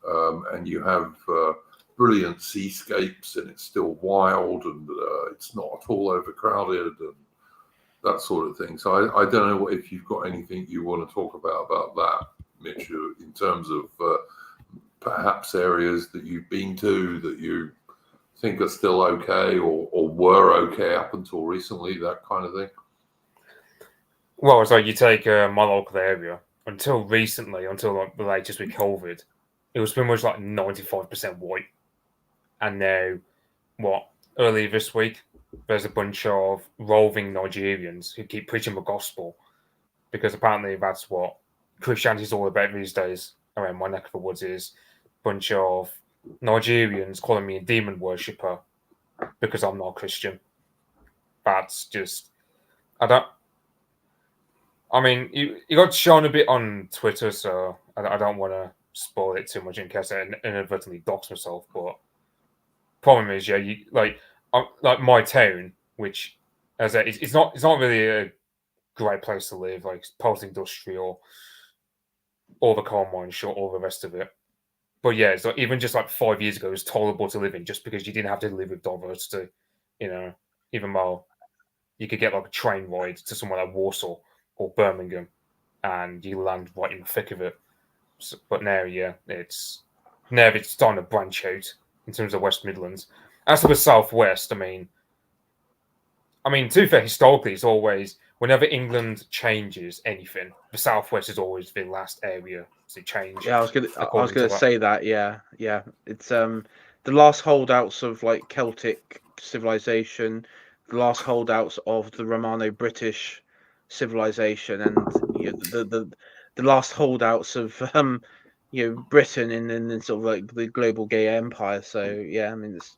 and you have brilliant seascapes, and it's still wild, and it's not at all overcrowded, and that sort of thing. So I don't know if you've got anything you want to talk about that, Mitch, in terms of perhaps areas that you've been to that you think are still okay or were okay up until recently, that kind of thing. Well, it's like you take my local area until recently, until like the latest with COVID, it was pretty much like 95% white. And now, earlier this week, there's a bunch of roving Nigerians who keep preaching the gospel because apparently that's what Christianity is all about these days around my neck of the woods is a bunch of Nigerians calling me a demon worshipper because I'm not Christian. That's just, I mean, you got shown a bit on Twitter, so I don't want to spoil it too much in case I inadvertently dox myself. But problem is, yeah, like my town, which it's not really a great place to live, like post-industrial, all the coal mine shut, all the rest of it. But yeah, so even just like 5 years ago, it was tolerable to live in just because you didn't have to live with diversity, even though you could get like a train ride to somewhere like Warsaw or Birmingham and you land right in the thick of it. So, but now, yeah, it's starting to branch out in terms of West Midlands. As for the Southwest, I mean, to be fair, historically, it's always, whenever England changes anything, the Southwest is always the last area to change. Yeah, I was gonna say that. Yeah. It's the last holdouts of like Celtic civilization, the last holdouts of the Romano-British civilization, and the last holdouts of Britain and sort of like the global gay empire. So yeah, I mean it's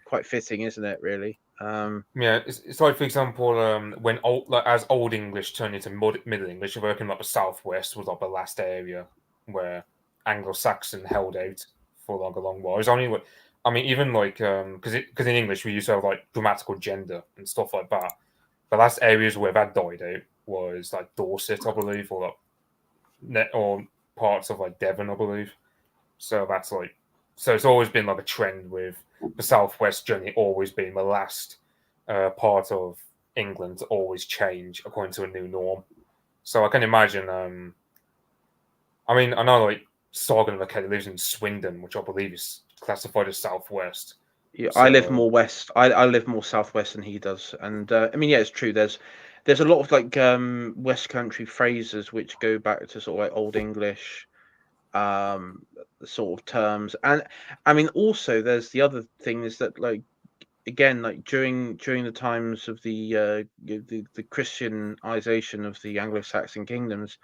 quite fitting, isn't it? Really. Yeah, it's like, for example, when Old English turned into Middle English, I reckon like the Southwest was like the last area where Anglo-Saxon held out for like a long while. It's only, even like because in English we used to have like grammatical gender and stuff like that. The last areas where that died out was like Dorset, I believe, or parts of like Devon, I believe. So it's always been like a trend with the Southwest generally always being the last part of England to always change according to a new norm. So I can imagine. I know like Sorgan of a cat lives in Swindon, which I believe is classified as southwest. Yeah, So, I live more west. I live more southwest than he does, and I mean, yeah, it's true. There's a lot of like West Country phrases which go back to sort of like Old English, um, sort of terms, and I mean, also there's the other thing is that like again, like during the times of the Christianization of the Anglo-Saxon kingdoms,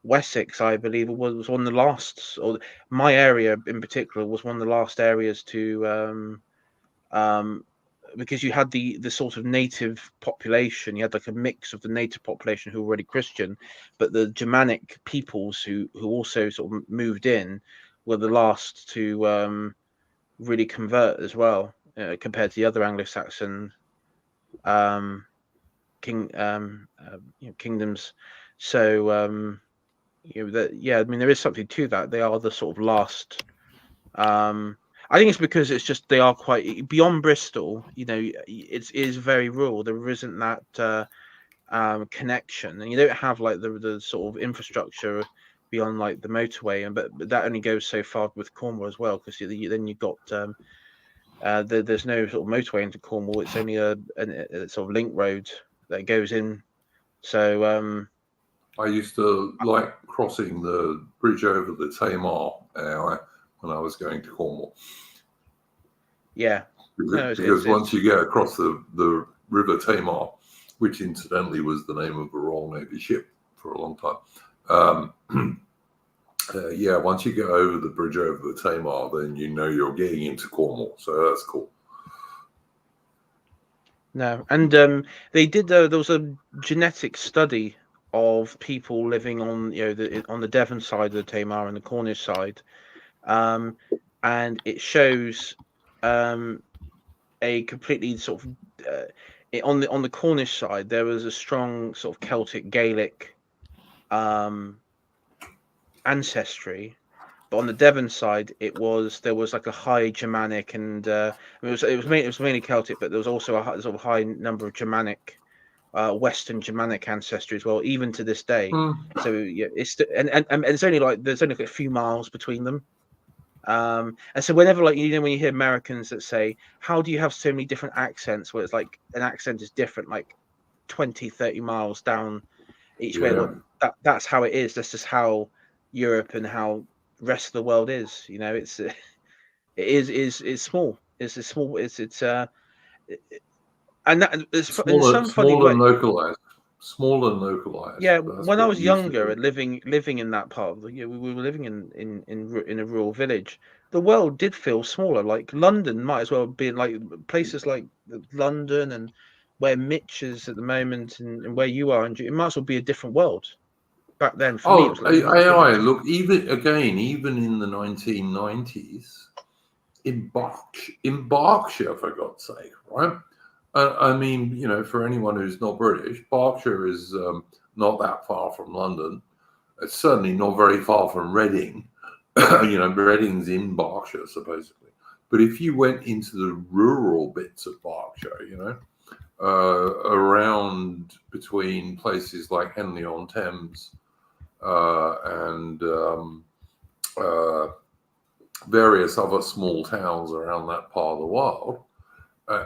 Wessex, I believe, was one of the last, or my area in particular was one of the last areas to um, because you had the sort of native population, you had like a mix of the native population who were already Christian, but the Germanic peoples who also sort of moved in were the last to really convert as well, compared to the other Anglo-Saxon um, kingdoms. So yeah, I mean there is something to that. They are the sort of last. I think it's because it's just they are quite beyond Bristol. You know, it is very rural. There isn't that connection, and you don't have like the sort of infrastructure beyond like the motorway, and but that only goes so far with Cornwall as well, because then you've got there's no sort of motorway into Cornwall. It's only a sort of link road that goes in. So I used to like crossing the bridge over the Tamar when I was going to Cornwall. yeah, Because once you get across the River Tamar, which incidentally was the name of a Royal Navy ship for a long time, yeah, once you get over the bridge over the Tamar, then you know you're getting into Cornwall. So that's cool. no, and they did there was a genetic study of people living on on the Devon side of the Tamar and the Cornish side, and it shows a completely sort of on the Cornish side there was a strong sort of Celtic Gaelic ancestry, but on the Devon side there was like a high Germanic and it was mainly Celtic, but there was also a sort of high number of Germanic. Western Germanic ancestry as well, even to this day. So yeah, it's and it's only like there's only like a few miles between them. And so whenever like when you hear Americans that say, how do you have so many different accents, where it's like an accent is different like 20, 30 miles down each way, well, that's how it is. That's just how Europe and how the rest of the world is. It's small. It's a small. It's and that it's in some funny small way. and localized. Small and localized. Yeah, That's when I what was you used to younger do. and living in that part of we were living in a rural village. The world did feel smaller. Like London might as well be like places like London and where Mitch is at the moment and where you are, and it might as well be a different world. Back then, for me, it Oh, was like a village. look, even in the 1990s, in Berkshire, for God's sake, right? I mean, for anyone who's not British, Berkshire is not that far from London. It's certainly not very far from Reading. Reading's in Berkshire, supposedly. But if you went into the rural bits of Berkshire, around between places like Henley-on-Thames and various other small towns around that part of the world,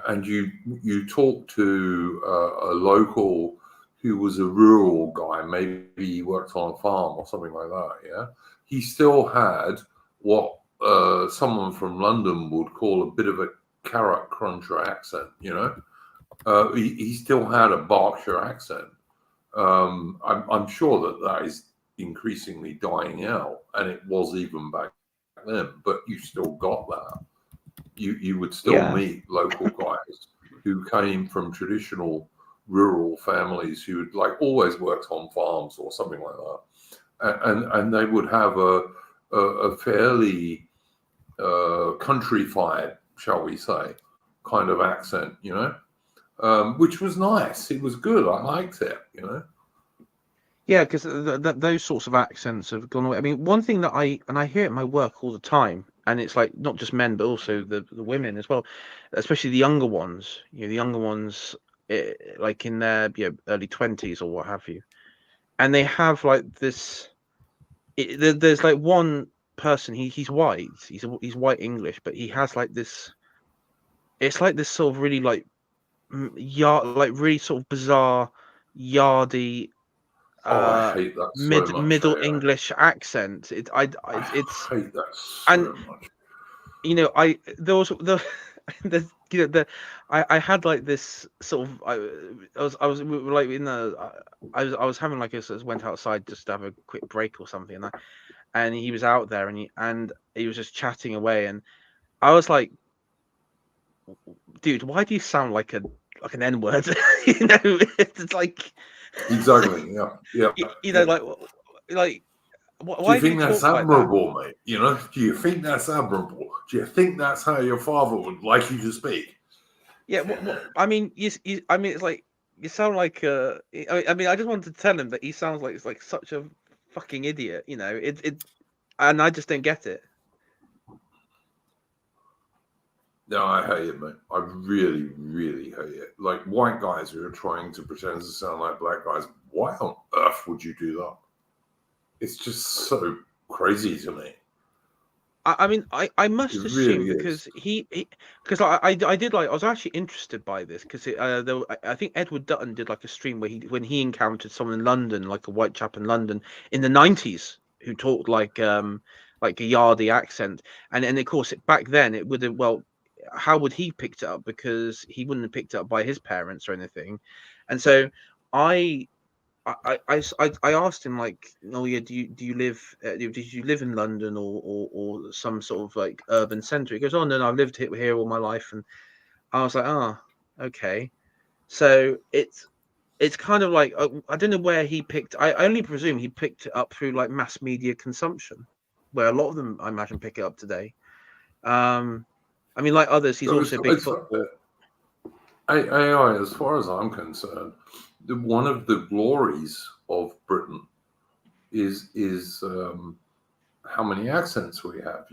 and you talk to a local who was a rural guy, maybe he worked on a farm or something like that, yeah, he still had what someone from London would call a bit of a carrot cruncher accent, he still had a Berkshire accent. I'm sure that is increasingly dying out, and it was even back then, but you still got that. You would still meet local guys who came from traditional rural families who had like always worked on farms or something like that, and they would have a fairly countrified, shall we say, kind of accent, which was nice. It was good. I liked it. Yeah, because those sorts of accents have gone away. I mean, one thing that I hear it in my work all the time, and it's like not just men, but also the women as well, especially the younger ones. The younger ones, like in their early 20s or what have you, and they have like this. There's like one person. He's white. He's white English, but he has like this. It's like this sort of really like like really sort of bizarre, yardy, I hate that so much. middle English accent. It's I hate that so and much. there was the I had like this sort of I was we were like in the I was having like a sort of went outside just to have a quick break or something, and he was out there and he was just chatting away, and I was like, dude, why do you sound like an N word? It's like Exactly. Yeah. Yeah. you know Yeah. like Do you why do you think that's talk like that? admirable, mate? Do you think that's admirable? Do you think that's how your father would like you to speak? Yeah, I mean, I mean, it's like you sound like I mean, I just wanted to tell him that he sounds like it's like such a fucking idiot, and I just don't get it. No, I hate it, mate. I really, really hate it. Like white guys who are trying to pretend to sound like black guys. Why on earth would you do that? It's just so crazy to me. I mean, I must It assume really is. because because I did like I was actually interested by this because I think Edward Dutton did like a stream where when he encountered someone in London, like a white chap in London in the 90s who talked like a Yardy accent, and of course back then it would have how would he picked it up because he wouldn't have picked it up by his parents or anything, and so I I asked him like, oh yeah, do you live? Did you live in London or some sort of like urban centre? He goes, oh no, I've lived here all my life, and I was like, oh, okay. So it's kind of like I don't know where he picked. I only presume he picked it up through like mass media consumption, where a lot of them I imagine pick it up today. I mean, like others, he's So also a big football. AI, as far as I'm concerned, one of the glories of Britain is how many accents we have.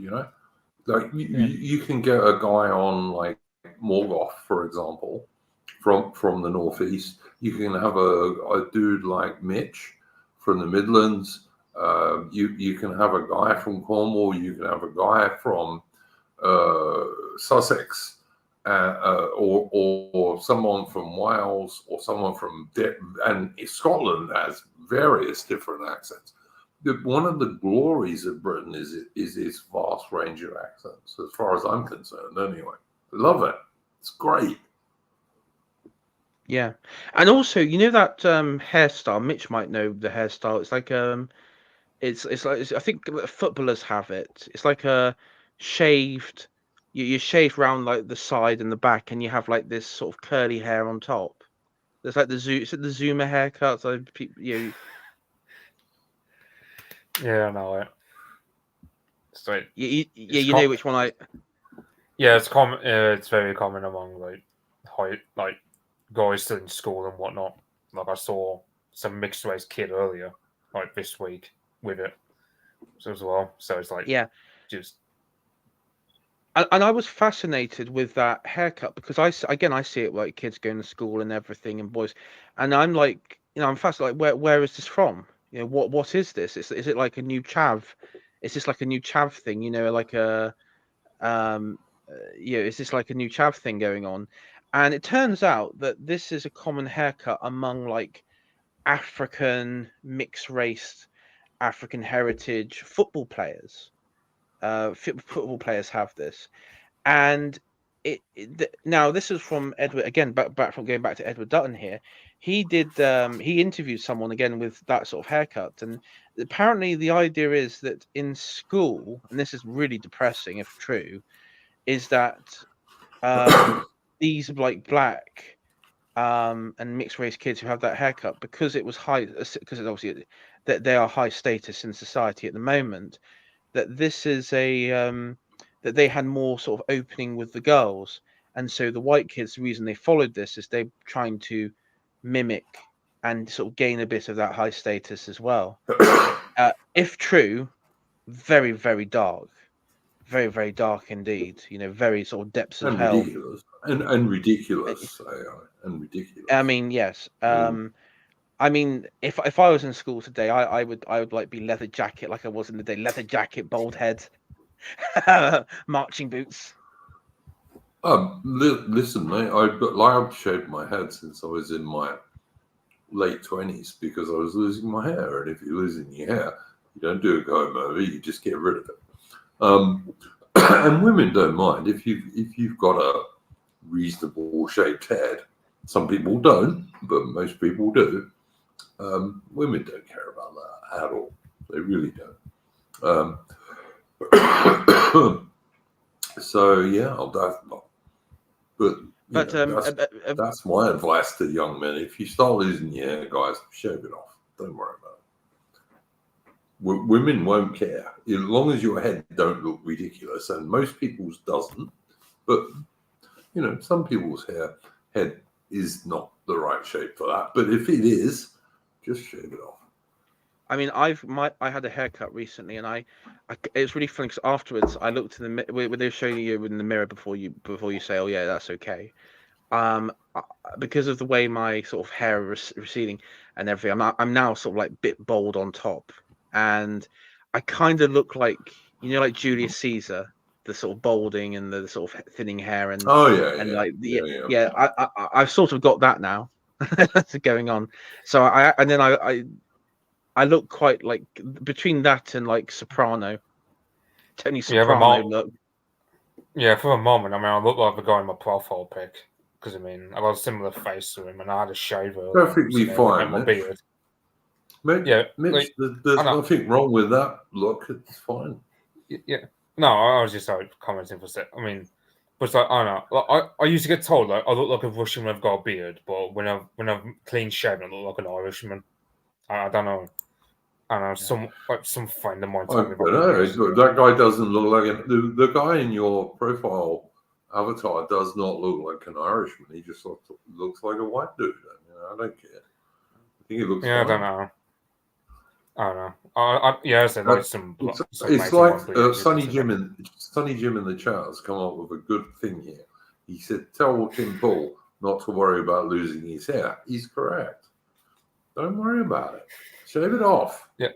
Like you can get a guy on like Morgoth, for example, from the northeast. You can have a dude like Mitch from the Midlands. You can have a guy from Cornwall. You can have a guy from Sussex, or someone from Wales, or someone from and Scotland has various different accents. One of the glories of Britain is its vast range of accents, as far as I'm concerned. Anyway, I love it. It's great. Yeah, and also that hairstyle. Mitch might know the hairstyle. It's like it's like I think footballers have it. It's like a shaved. You shave round like the side and the back, and you have like this sort of curly hair on top. There's like it's the Zoomer haircut. So Yeah, I know it. So you know which one I. Yeah, it's common. It's very common among like guys still in school and whatnot. Like I saw some mixed race kid earlier, like this week, with it as well. So it's like just. And I was fascinated with that haircut because I see it like kids going to school and everything and boys, and I'm like I'm fascinated like where is this from? What is this? Is it like a new chav? Is this like a new chav thing? Like a is this like a new chav thing going on? And it turns out that this is a common haircut among like African mixed race, African heritage football players. Football players have this, and now this is from Edward again, back from going back to Edward Dutton here. He did he interviewed someone again with that sort of haircut, and apparently the idea is that in school, and this is really depressing if true, is that these like black and mixed race kids who have that haircut because it was high because it's obviously that they are high status in society at the moment, that this is a that they had more sort of opening with the girls, and so the white kids, the reason they followed this is they're trying to mimic and sort of gain a bit of that high status as well. If true, very very dark, very very dark indeed. Very sort of depths of And hell. ridiculous. And ridiculous. And ridiculous. I mean, yes. I mean, if I was in school today, I would like be leather jacket like I was in the day, leather jacket, bald head, marching boots. Listen, mate. I've shaved my head since I was in my late 20s because I was losing my hair, and if you're losing your hair, you don't do a comb over, you just get rid of it. And women don't mind if you've got a reasonable shaped head. Some people don't, but most people do. Women don't care about that at all. They really don't. So yeah, but that's my advice to young men. If you start losing your hair, guys, shave it off. Don't worry about it. Women won't care as long as your head don't look ridiculous, and most people's doesn't. But some people's head is not the right shape for that. But if it is, just shave it off. I mean, I had a haircut recently, and it's really funny because afterwards I looked in the mirror. They're showing you in the mirror before you say, "Oh yeah, that's okay." Because of the way my sort of hair is receding and everything, I'm now sort of like a bit bald on top, and I kind of look like like Julius Caesar, the sort of balding and the sort of thinning hair, and like I've sort of got that now. That's going on. So I look quite like between that and like Soprano, Tony Soprano look. Yeah, for a moment, I mean, I look like the guy in my profile pic because I mean, I got a similar face to him, and I had a shave earlier. Perfectly fine, my beard. Mitch, there's nothing wrong with that look. It's fine. Yeah, no, I was just commenting for a sec. I mean, but like, I don't know. Like, I used to get told like I look like a Russian when I've got a beard, but when I'm clean shaven, I look like an Irishman. I don't know. I don't know. Some friend of mine told me about that guy doesn't look like the guy in your profile avatar does not look like an Irishman. He just looks like a white dude. I don't care. I think he looks fine. I don't know. I don't know. I said like some. It's like Sunny Jim in the chat has come up with a good thing here. He said, "Tell Tim Paul not to worry about losing his hair." He's correct. Don't worry about it. Shave it off. Yeah.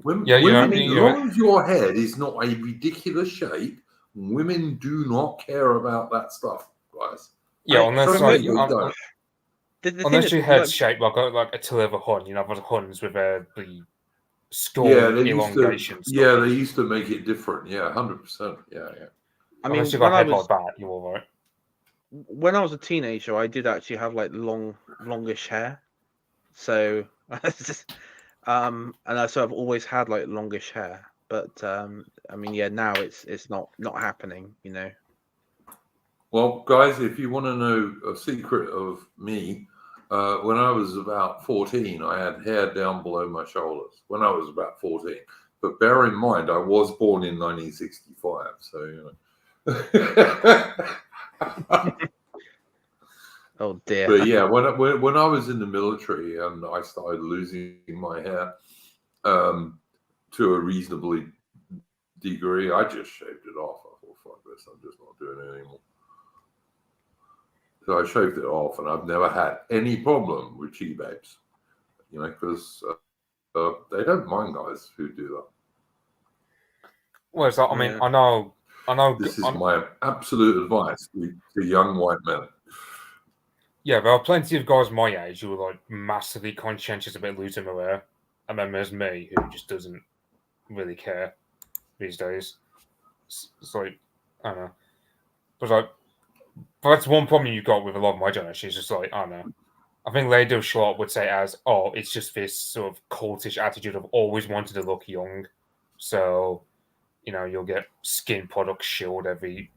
Women, as long as your head is not a ridiculous shape, women do not care about that stuff, guys. Yeah, unless your head's shaped like a tail of a hun, those huns with the skull elongation. They used to make it different. Yeah, 100%. Yeah. I mean, unless you got a head like that, you're all right. When I was a teenager, I did actually have like longish hair. So, and so I've always had like longish hair. But I mean, now it's not happening. Well, guys, if you want to know a secret of me, when I was about 14, I had hair down below my shoulders. When I was about 14, but bear in mind, I was born in 1965, so Oh dear. But yeah, when I was in the military and I started losing my hair to a reasonably degree, I just shaved it off. I thought, fuck this, I'm just not doing it anymore. So I shaved it off, and I've never had any problem with she-babes, because they don't mind guys who do that. Well, so, I mean, I know. This is my absolute advice to young white men. Yeah, there are plenty of guys my age who are like massively conscientious about losing their hair, and then there's me who just doesn't really care these days. It's like, I don't know, but that's one problem you got with a lot of my generation. It's just like, I don't know. I think Lado Short would say it's just this sort of cultish attitude of always wanting to look young. So, you'll get skin products shielded every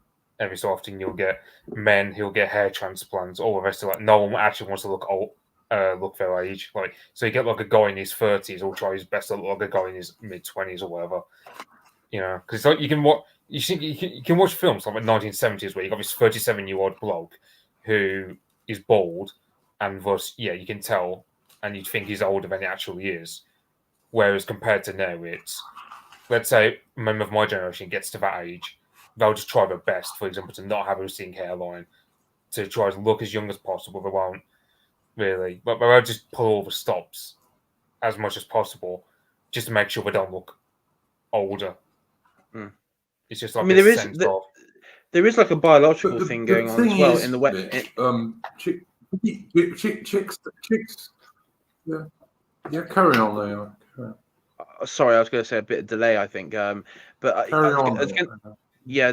so often. You'll get men who'll get hair transplants. All the rest of like no one actually wants to look old, look their age. Like, so you get like a guy in his 30s who'll try his best to look like a guy in his mid 20s or whatever. Because it's like you can watch films like the 1970s where you got this 37-year-old bloke who is bald, and thus you can tell, and you'd think he's older than he actually is. Whereas compared to now, it's, let's say a member of my generation gets to that age, they'll just try their best, for example, to not have a receding hairline, to try to look as young as possible. really. But I'll just pull all the stops as much as possible, just to make sure we don't look older. Mm. It's just like I mean, this sense of there is like a biological But thing the going on thing as well is, in the way. Mitch, chicks, yeah, carry on there. Carry on. Sorry, I was going to say a bit of delay, I think. But Carry I on was there. gonna, yeah,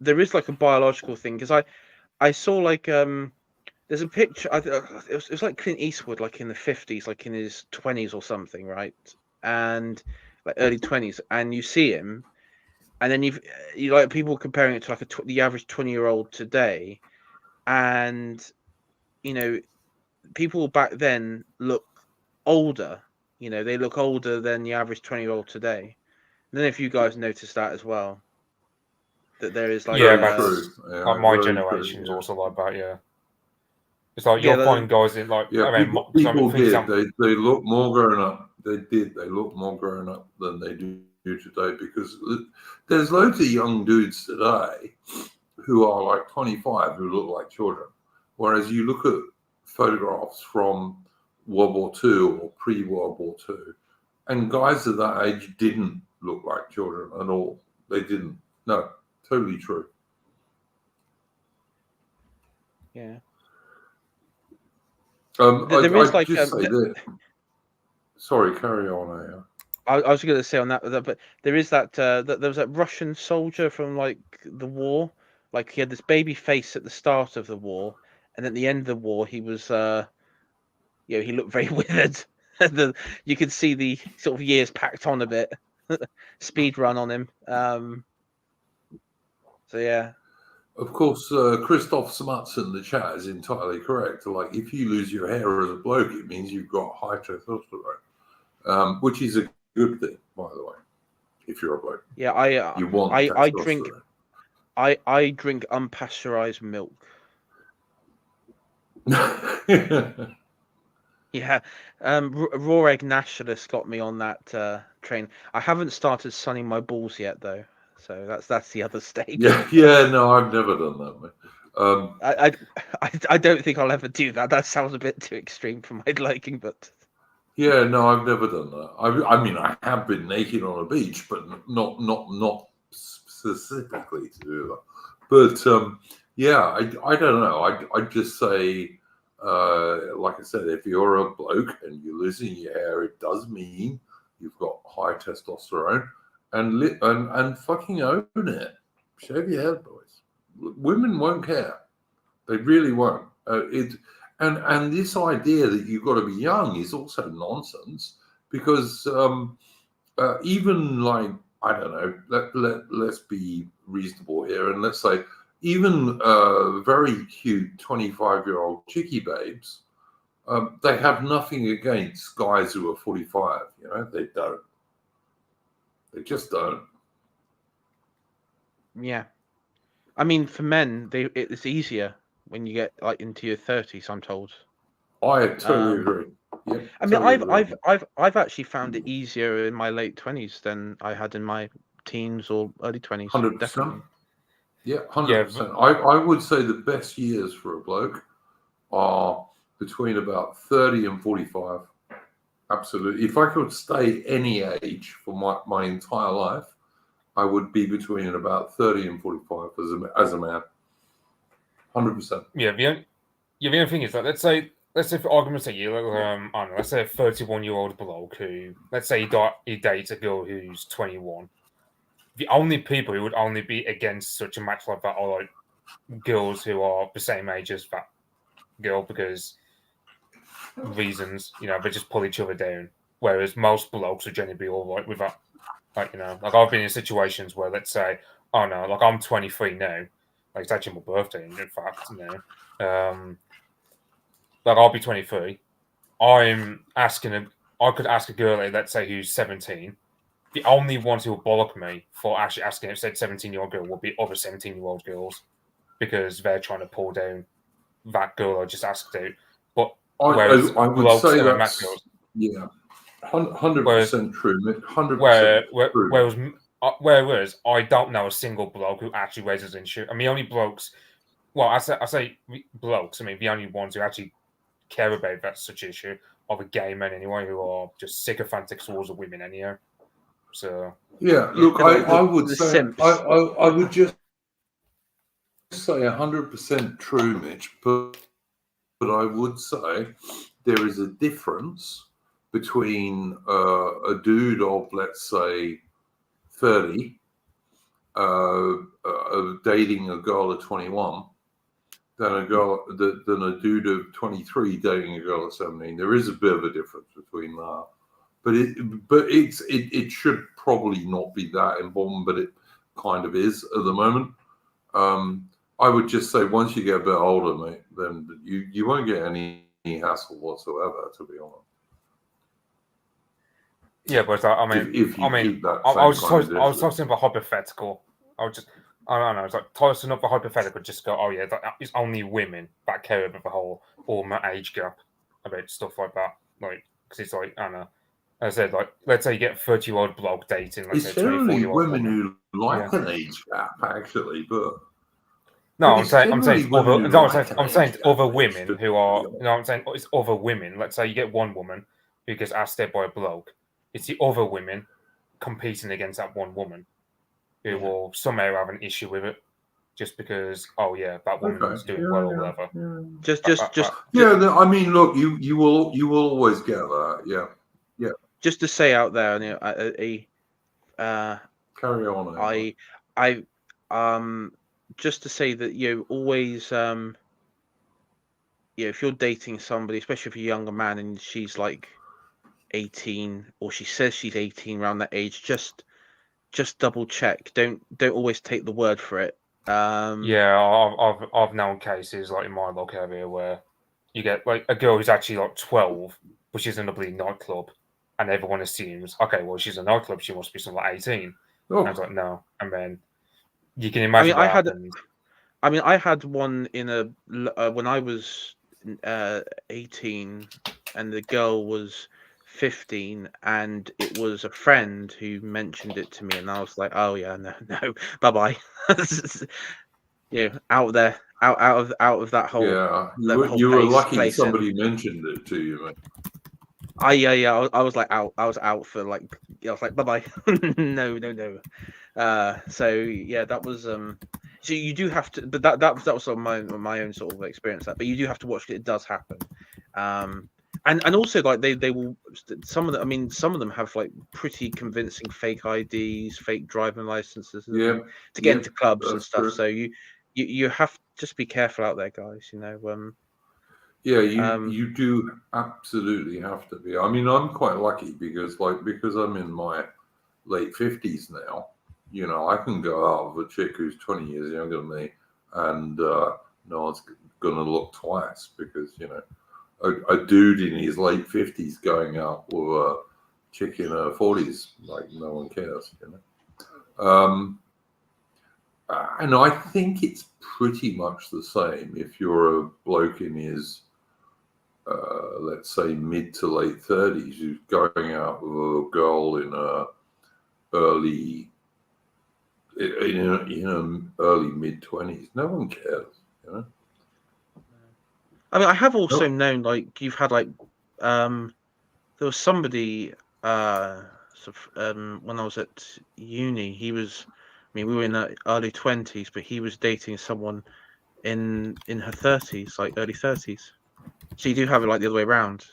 there is like a biological thing because I saw like there's a picture. It was like Clint Eastwood, like in the 50s, like in his 20s or something, right? And like early 20s, and you see him, and then you like people comparing it to like the average 20-year-old today, and you know, people back then look older. You know, they look older than the average 20-year-old today. I don't know if you guys noticed that as well. That there is like yeah, Very that's true. Yeah, like my very generation's true. also like that. Yeah, it's like yeah, you'll find guys in like Yeah, around, people for did. example, They look more grown up. They did. They look more grown up than they do today because there's loads of young dudes today who are like 25 who look like children. Whereas you look at photographs from World War II or pre-World War II, and guys of that age didn't look like children at all. They didn't. No, totally true. yeah. I'd There is like just say that. Sorry, carry on. I was going to say on that, but there is that there was that Russian soldier from like the war, like he had this baby face at the start of the war, and at the end of the war he was he looked very withered. You could see the sort of years packed on a bit, speed run on him. So yeah. Of course, Christoph Smuts in the chat is entirely correct. Like, if you lose your hair as a bloke, it means you've got high testosterone, which is a good thing, by the way. If you're a bloke, Yeah, you want I drink testosterone. I drink unpasteurized milk. Yeah, raw egg nationalist got me on that train. I haven't started sunning my balls yet though, so that's the other stage. yeah. No, I've never done that, man. I don't think I'll ever do that. That sounds a bit too extreme for my liking, but Yeah, no, I've never done that. I mean, I have been naked on a beach, but not specifically to do that. But yeah, I don't know. I'd just say, like I said, if you're a bloke and you're losing your hair, it does mean you've got high testosterone, and fucking own it. Shave your head, boys. Women won't care. They really won't. And this idea that you've got to be young is also nonsense because even like, I don't know, let's be reasonable here and let's say even very cute 25-year-old chickie babes, they have nothing against guys who are 45. You know, they don't. They just don't. yeah. I mean, for men, it's easier when you get like into your 30s. I'm told. I totally agree. Yep, I mean, totally agree. I've actually found it easier in my late 20s than I had in my teens or early 20s. 100%. Definitely. Yeah, 100%. I would say the best years for a bloke are between about 30 and 45. Absolutely. If I could stay any age for my entire life, I would be between about 30 and 45 as a man. 100%. Yeah, the only thing is that let's say for argument's sake, you I don't know, let's say a 31-year-old bloke who, let's say he dates a girl who's 21. The only people who would only be against such a match like that are like girls who are the same age as that girl because reasons, they just pull each other down. Whereas most blokes would generally be all right with that. Like, like I've been in situations where, let's say, oh no, like I'm 23 now. Like it's actually my birthday, in fact, like I'll be 23. I could ask a girl, let's say, who's 17. The only ones who will bollock me for actually asking if said 17-year-old girl will be other 17-year-old girls because they're trying to pull down that girl I just asked out. But whereas I would blokes say and that's, girls, yeah, 100% true. 100% true. whereas I don't know a single bloke who actually raises in shoot. I mean, only blokes well, I say blokes. I mean, the only ones who actually care about that such issue are the gay men anyway, who are just sycophantic towards the women anyhow. So Yeah, Yeah, look, they're like I would the say simps. I would just say 100% true, Mitch, but I would say there is a difference between a dude of, let's say, 30 dating a girl at 21 than a dude of 23 dating a girl at 17. There is a bit of a difference between that, but it should probably not be that important, but it kind of is at the moment. I would just say once you get a bit older, mate, then you won't get any hassle whatsoever, to be honest. yeah, but I mean, If you keep that I same was kind of I was distance. talking about hypothetical. I don't know. It's like tossing up a hypothetical. Just go, oh yeah, it's only women that care about the whole age gap, about stuff like that. Like, because it's like, I don't know. As I said, like, let's say you get a 30-year-old bloke dating, let's say, It's a 24 generally year old women woman. who like Yeah. an age gap, actually, but No, it's generally women who like an I'm saying age gap, other Mitch, women to who be are, honest. I'm saying it's other women. Let's say you get one woman who gets asked out by a bloke. It's the other women competing against that one woman who will somehow have an issue with it, just because, oh yeah, that woman's Okay. doing well or Yeah, whatever. yeah. Just Yeah, I mean, look, you will always get that. Yeah. just to say out there, you know, Carry on. Anyway. I just to say that you always you know, if you're dating somebody, especially if you're a younger man and she's like 18 or she says she's 18 around that age, just double check. Don't always take the word for it. Yeah, I've known cases like in my local area where you get like a girl who's actually like 12, but she's in a bloody nightclub, and everyone assumes, okay, well, she's a nightclub, she must be something like 18. And I was Oh, like, no. And then you can I mean, imagine what happens. I had one in when I was 18 and the girl was 15, and it was a friend who mentioned it to me, and I was like, oh yeah, no, bye bye. You know, out there, out of that whole yeah. that whole You were lucky place. And somebody mentioned it to you, mate. I was like out. I was out for like, I was like, bye bye. No. So yeah, that was So you do have to, but that was sort of my own sort of experience. But you do have to watch it. It does happen. And also like they will, some of them. I mean, some of them have like pretty convincing fake IDs, fake driving licenses, Yeah, to get yeah, into clubs and that's stuff. true. So you have to just be careful out there, guys. You know. Yeah, Um, you do absolutely have to be. I mean, I'm quite lucky because I'm in my late 50s now. You know, I can go out with a chick who's 20 years younger than me, and no one's going to look twice because a dude in his late 50s going out with a chick in her 40s, like no one cares. And I think it's pretty much the same if you're a bloke in his let's say mid to late 30s who's going out with a girl in a early early mid 20s. No one cares. I mean, I have also No. known like you've had like there was somebody when I was at uni. He was, I mean, we were in the early 20s, but he was dating someone in her 30s, like early 30s. So you do have it like the other way around.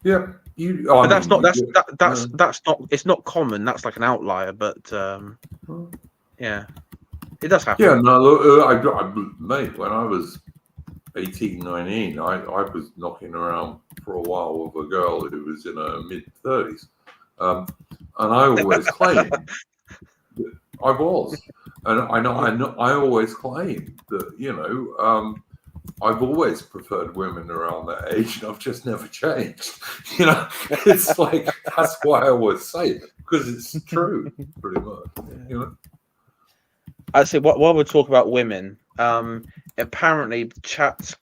Yeah, But I that's mean, not you do. that's not, it's not common. That's like an outlier. But yeah, it does Yeah, happen. no, look, mate, when I was 18, 19, I was knocking around for a while with a girl who was in her mid 30s. And I always claimed that I was. And I always claimed that, I've always preferred women around that age, and I've just never changed. It's like that's why I always say it, because it's true, pretty much. I'd say while we talk about women, apparently chats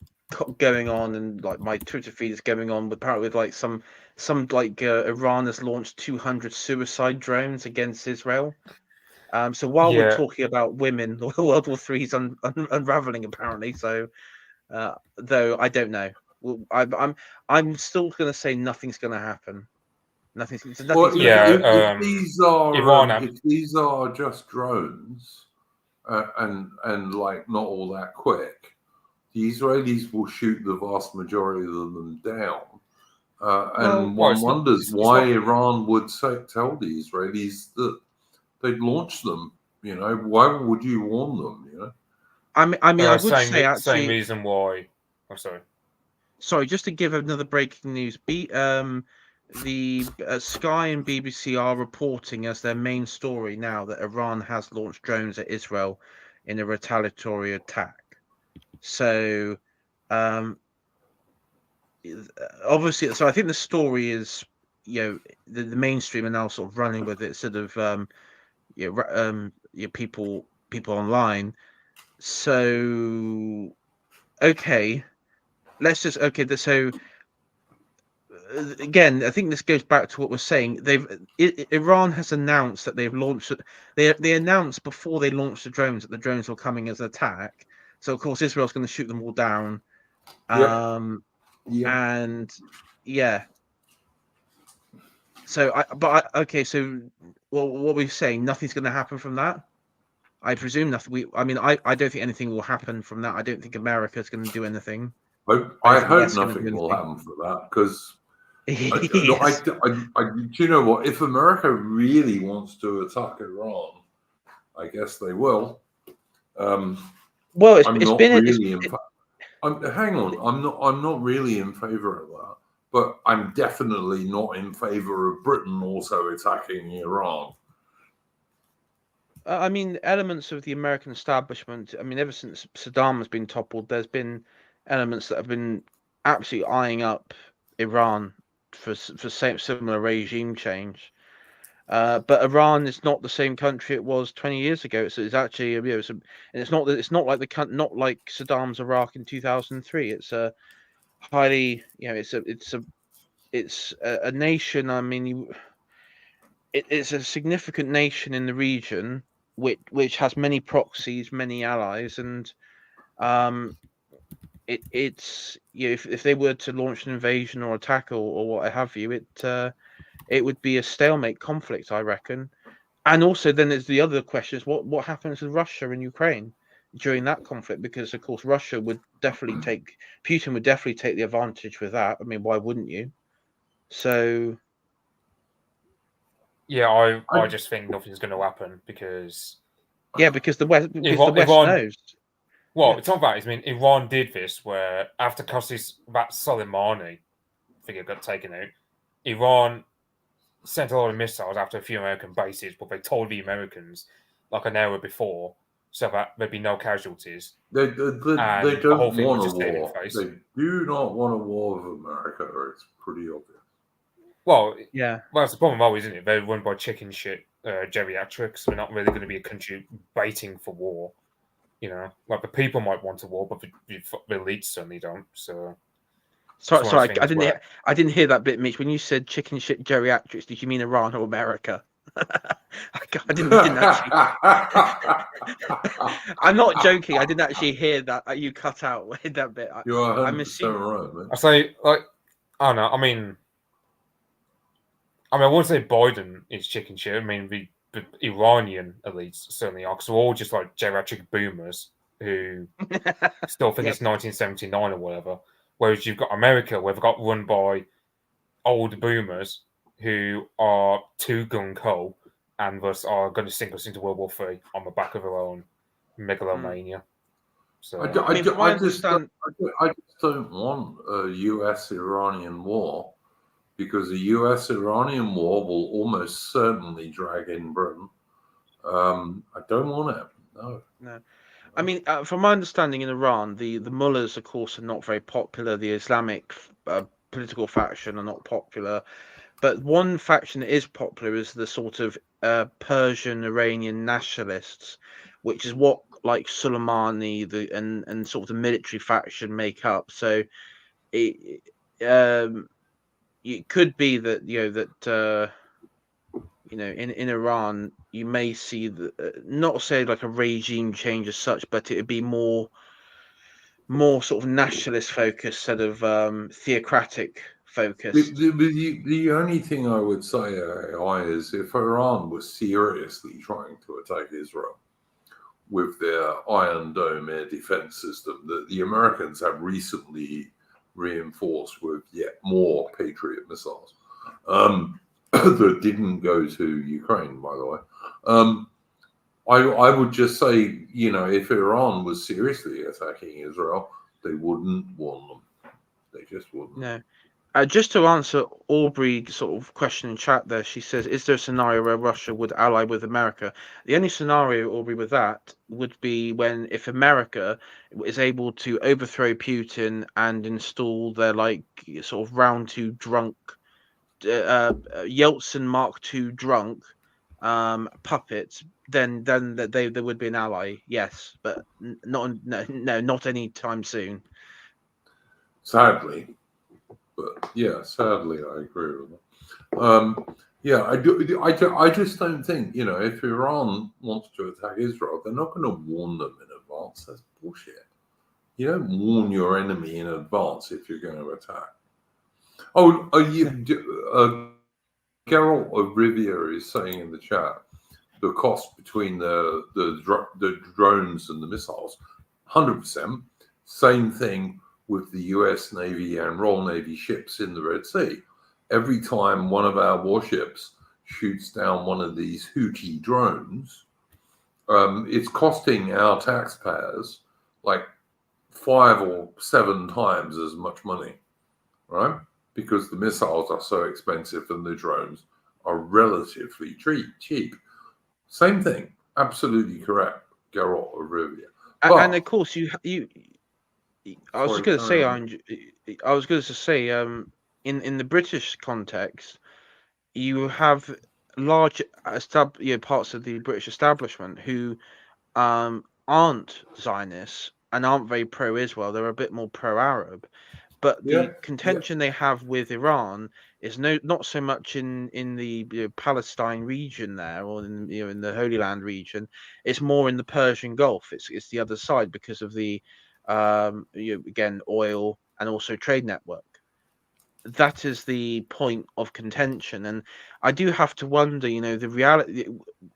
going on and like my Twitter feed is going on with apparently with like some like Iran has launched 200 suicide drones against Israel. So while we're Yeah. talking about women, World War III is unraveling apparently. So though I don't know, I'm still going to say nothing's going to happen. Nothing's Well, going to happen. if Iran. these are just drones and like not all that quick, the Israelis will shoot the vast majority of them down. And Well, one wonders it's why not. Iran would tell the Israelis that they'd launch them. You know, why would you warn them? You know, I mean, I would say Same actually. reason why. I'm sorry. Sorry, just to give another breaking news. The Sky and BBC are reporting as their main story now that Iran has launched drones at Israel in a retaliatory attack. So, obviously, so I think the story is, the mainstream are now sort of running with it, sort of, people online. So, okay, let's just so. Again, I think this goes back to what we're saying. Iran has announced that they've launched. They announced before they launched the drones that the drones were coming as an attack. So of course Israel's going to shoot them all down. And yeah. So okay. So what we're saying, nothing's going to happen from that. I presume nothing. I don't think anything will happen from that. I don't think America's going to do anything. I hope nothing will happen for that because. Yes. Do you know what? If America really wants to attack Iran, I guess they will. Well, I'm not really hang on. I'm not really in favor of that, but I'm definitely not in favor of Britain also attacking Iran. I mean, elements of the American establishment. I mean, ever since Saddam has been toppled, there's been elements that have been absolutely eyeing up Iran for similar regime change. But Iran is not the same country it was 20 years ago. It's actually, and it's not not like Saddam's Iraq in 2003. It's a highly, it's a nation. I mean, it's a significant nation in the region, which has many proxies, many allies, and it's if they were to launch an invasion or attack or what have you, it would be a stalemate conflict, I reckon. And also, then there's the other question: is what happens with Russia and Ukraine during that conflict? Because of course, Putin would definitely take the advantage with that. I mean, why wouldn't you? So. Yeah, I just think nothing's going to happen because. Yeah, because the West Iran knows. Well, it's not that. I mean, Iran did this where after that Soleimani figure got taken out, Iran sent a lot of missiles after a few American bases, but they told the Americans like an hour before so that there'd be no casualties. They The don't whole thing want was a just dead in war. face. They do not want a war with America. It's pretty obvious. Well, yeah. Well, that's the problem, always, isn't it? They're run by chicken shit geriatrics. We're not really going to be a country baiting for war. You know, like the people might want a war, but the elites certainly don't. So, sorry, I didn't hear that bit, Mitch. When you said chicken shit geriatrics, did you mean Iran or America? I didn't actually. I'm not joking. I didn't actually hear that. You cut out that bit. You are 100% right, man. I say, like, I don't know. I mean, I wouldn't say Biden is chicken shit. I mean, the Iranian elites certainly are, because we're all just like geriatric boomers who still think it's 1979 or whatever. Whereas you've got America, where they've got run by old boomers who are too gung ho and thus are going to sink us into World War III on the back of their own megalomania. So I just don't want a US-Iranian war because a US-Iranian war will almost certainly drag in Britain. I don't want it. No. I mean, from my understanding in Iran, the mullahs, of course, are not very popular. The Islamic political faction are not popular. But one faction that is popular is the sort of Persian Iranian nationalists, which is what like Soleimani and sort of the military faction make up. So it could be that in Iran, you may see not say like a regime change as such, but it would be more sort of nationalist focus instead of theocratic focused. The only thing I would say, AI, is if Iran was seriously trying to attack Israel with their Iron Dome air defense system that the Americans have recently reinforced with yet more Patriot missiles, that didn't go to Ukraine, by the way. I would just say, if Iran was seriously attacking Israel, they wouldn't warn them. They just wouldn't. No. Just to answer Aubrey sort of question in chat there, she says, is there a scenario where Russia would ally with America? The only scenario, Aubrey, with that would be if America is able to overthrow Putin and install their sort of round two drunk, Yeltsin Mark II drunk puppets, then there would be an ally, yes, but not anytime soon. Sadly. But yeah, sadly, I agree with that. Yeah, I do. I just don't think, if Iran wants to attack Israel, they're not going to warn them in advance. That's bullshit. You don't warn your enemy in advance if you're going to attack. Geralt of Rivia is saying in the chat the cost between the drones and the missiles, 100%. Same thing with the US Navy and Royal Navy ships in the Red Sea. Every time one of our warships shoots down one of these Houthi drones, it's costing our taxpayers like 5 or 7 times as much money, right? Because the missiles are so expensive and the drones are relatively cheap. Same thing, absolutely correct, Geralt of Rivia. And of course, I was going to say, in the British context, you have large parts of the British establishment who aren't Zionists and aren't very pro-Israel. They're a bit more pro-Arab. But the contention they have with Iran is not so much in the Palestine region there, or in the Holy Land region. It's more in the Persian Gulf. It's the other side because of the again, oil and also trade network. That is the point of contention, and I do have to wonder, the reality.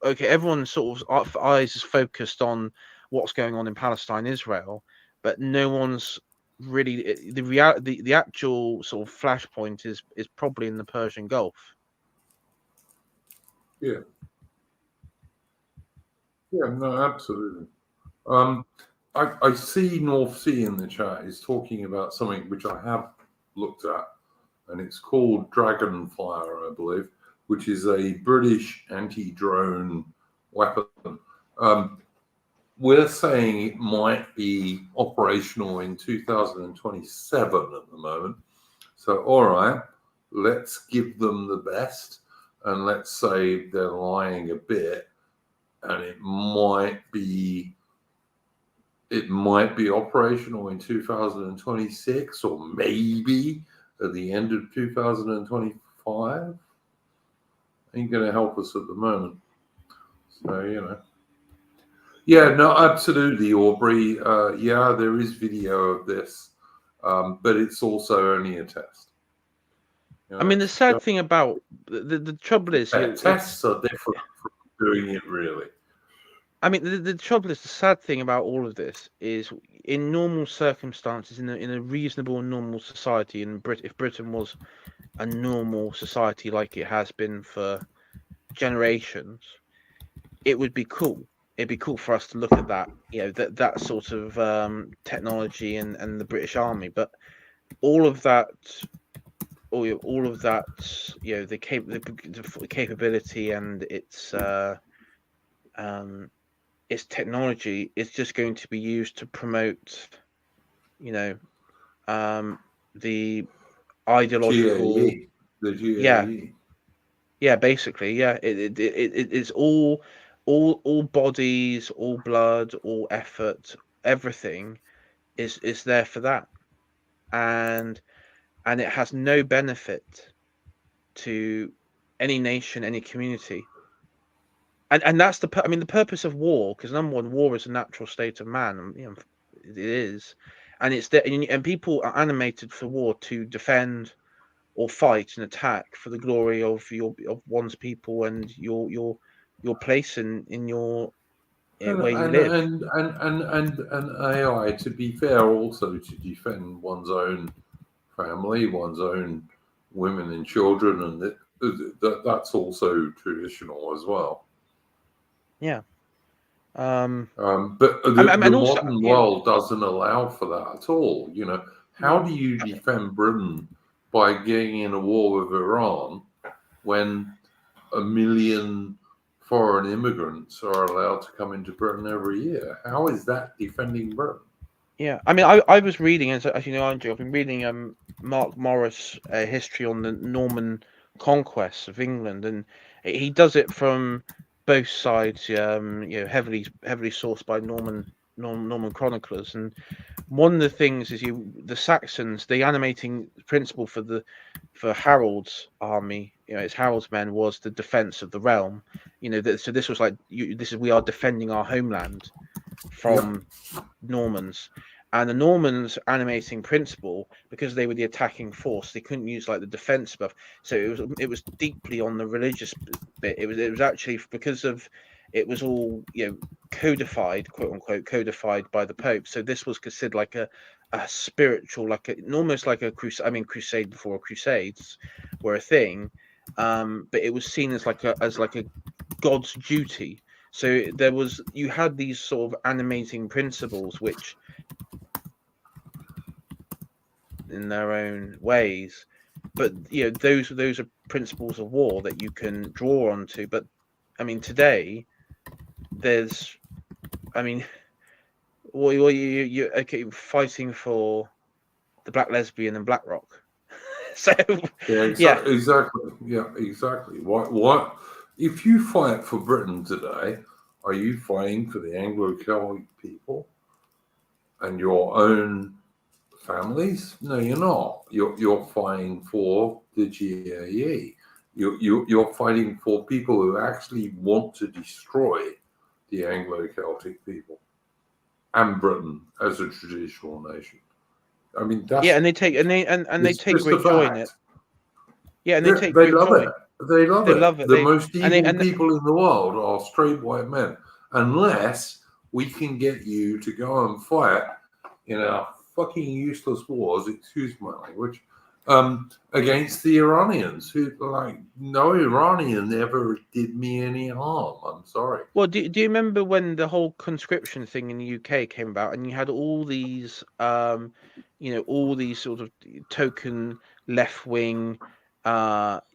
Okay, everyone sort of eyes is focused on what's going on in Palestine, Israel, but no one's really the reality. The actual sort of flashpoint is probably in the Persian Gulf. Yeah. Yeah, no, absolutely. I see North Sea in the chat is talking about something which I have looked at, and it's called Dragonfire, I believe, which is a British anti-drone weapon. We're saying it might be operational in 2027 at the moment. So, all right, let's give them the best, and let's say they're lying a bit, and it might be operational in 2026, or maybe at the end of 2025. Ain't going to help us at the moment. So, Yeah, no, absolutely, Aubrey. Yeah, there is video of this, but it's also only a test. I mean, the sad thing about the trouble is, tests are different from doing it really. I mean, the trouble is, the sad thing about all of this is, in normal circumstances, in a reasonable and normal society, if Britain was a normal society like it has been for generations, it would be cool. It'd be cool for us to look at that, that sort of technology and the British Army. But all of that, the capability and its technology is just going to be used to promote, the ideological. GAE, the GAE. Yeah, basically, yeah. It's all bodies, all blood, all effort, everything is there for that, and it has no benefit to any nation, any community. And that's the purpose of war, because number one, war is a natural state of man, and it is, and it's there, and people are animated for war to defend or fight and attack for the glory of one's people and your place in your where you live. And AI, to be fair, also to defend one's own family, one's own women and children, and that's also traditional as well. Yeah. But the And also, modern world doesn't allow for that at all. How do you defend Britain by getting in a war with Iran when 1 million foreign immigrants are allowed to come into Britain every year? How is that defending Britain? yeah, I was reading, as you know, Andrew, I've been reading Mark Morris' history on the Norman conquests of England, and he does it from both sides. Heavily sourced by Norman chroniclers, and one of the things is the Saxons, the animating principle for Harold's army, it's Harold's men, was the defense of the realm. So this was like we are defending our homeland from Normans. And the Normans' animating principle, because they were the attacking force, they couldn't use like the defense stuff. So it was deeply on the religious bit. It was actually because of it was all codified, quote unquote, codified by the Pope. So this was considered like a spiritual, almost like a crusade. I mean, crusade before crusades were a thing, but it was seen as like a God's duty. So you had these sort of animating principles which in their own ways, but those are principles of war that you can draw onto. But I mean, today there's, you okay fighting for the black lesbian and Black Rock. So yeah, exactly. Yeah, exactly. What if you fight for Britain today? Are you fighting for the Anglo-Celtic people and your own families? No, you're not. You're fighting for the GAE. You're fighting for people who actually want to destroy the Anglo-Celtic people and Britain as a traditional nation. I mean, that's and they take they take great joy in it. Yeah, and they take they great love joy. it. They love it. The most evil and people in the world are straight white men, unless we can get you to go and fight in our fucking useless wars, excuse my language, against the Iranians, who no Iranian ever did me any harm. I'm sorry. Well, do you remember when the whole conscription thing in the UK came about, and you had all these all these sort of token left wing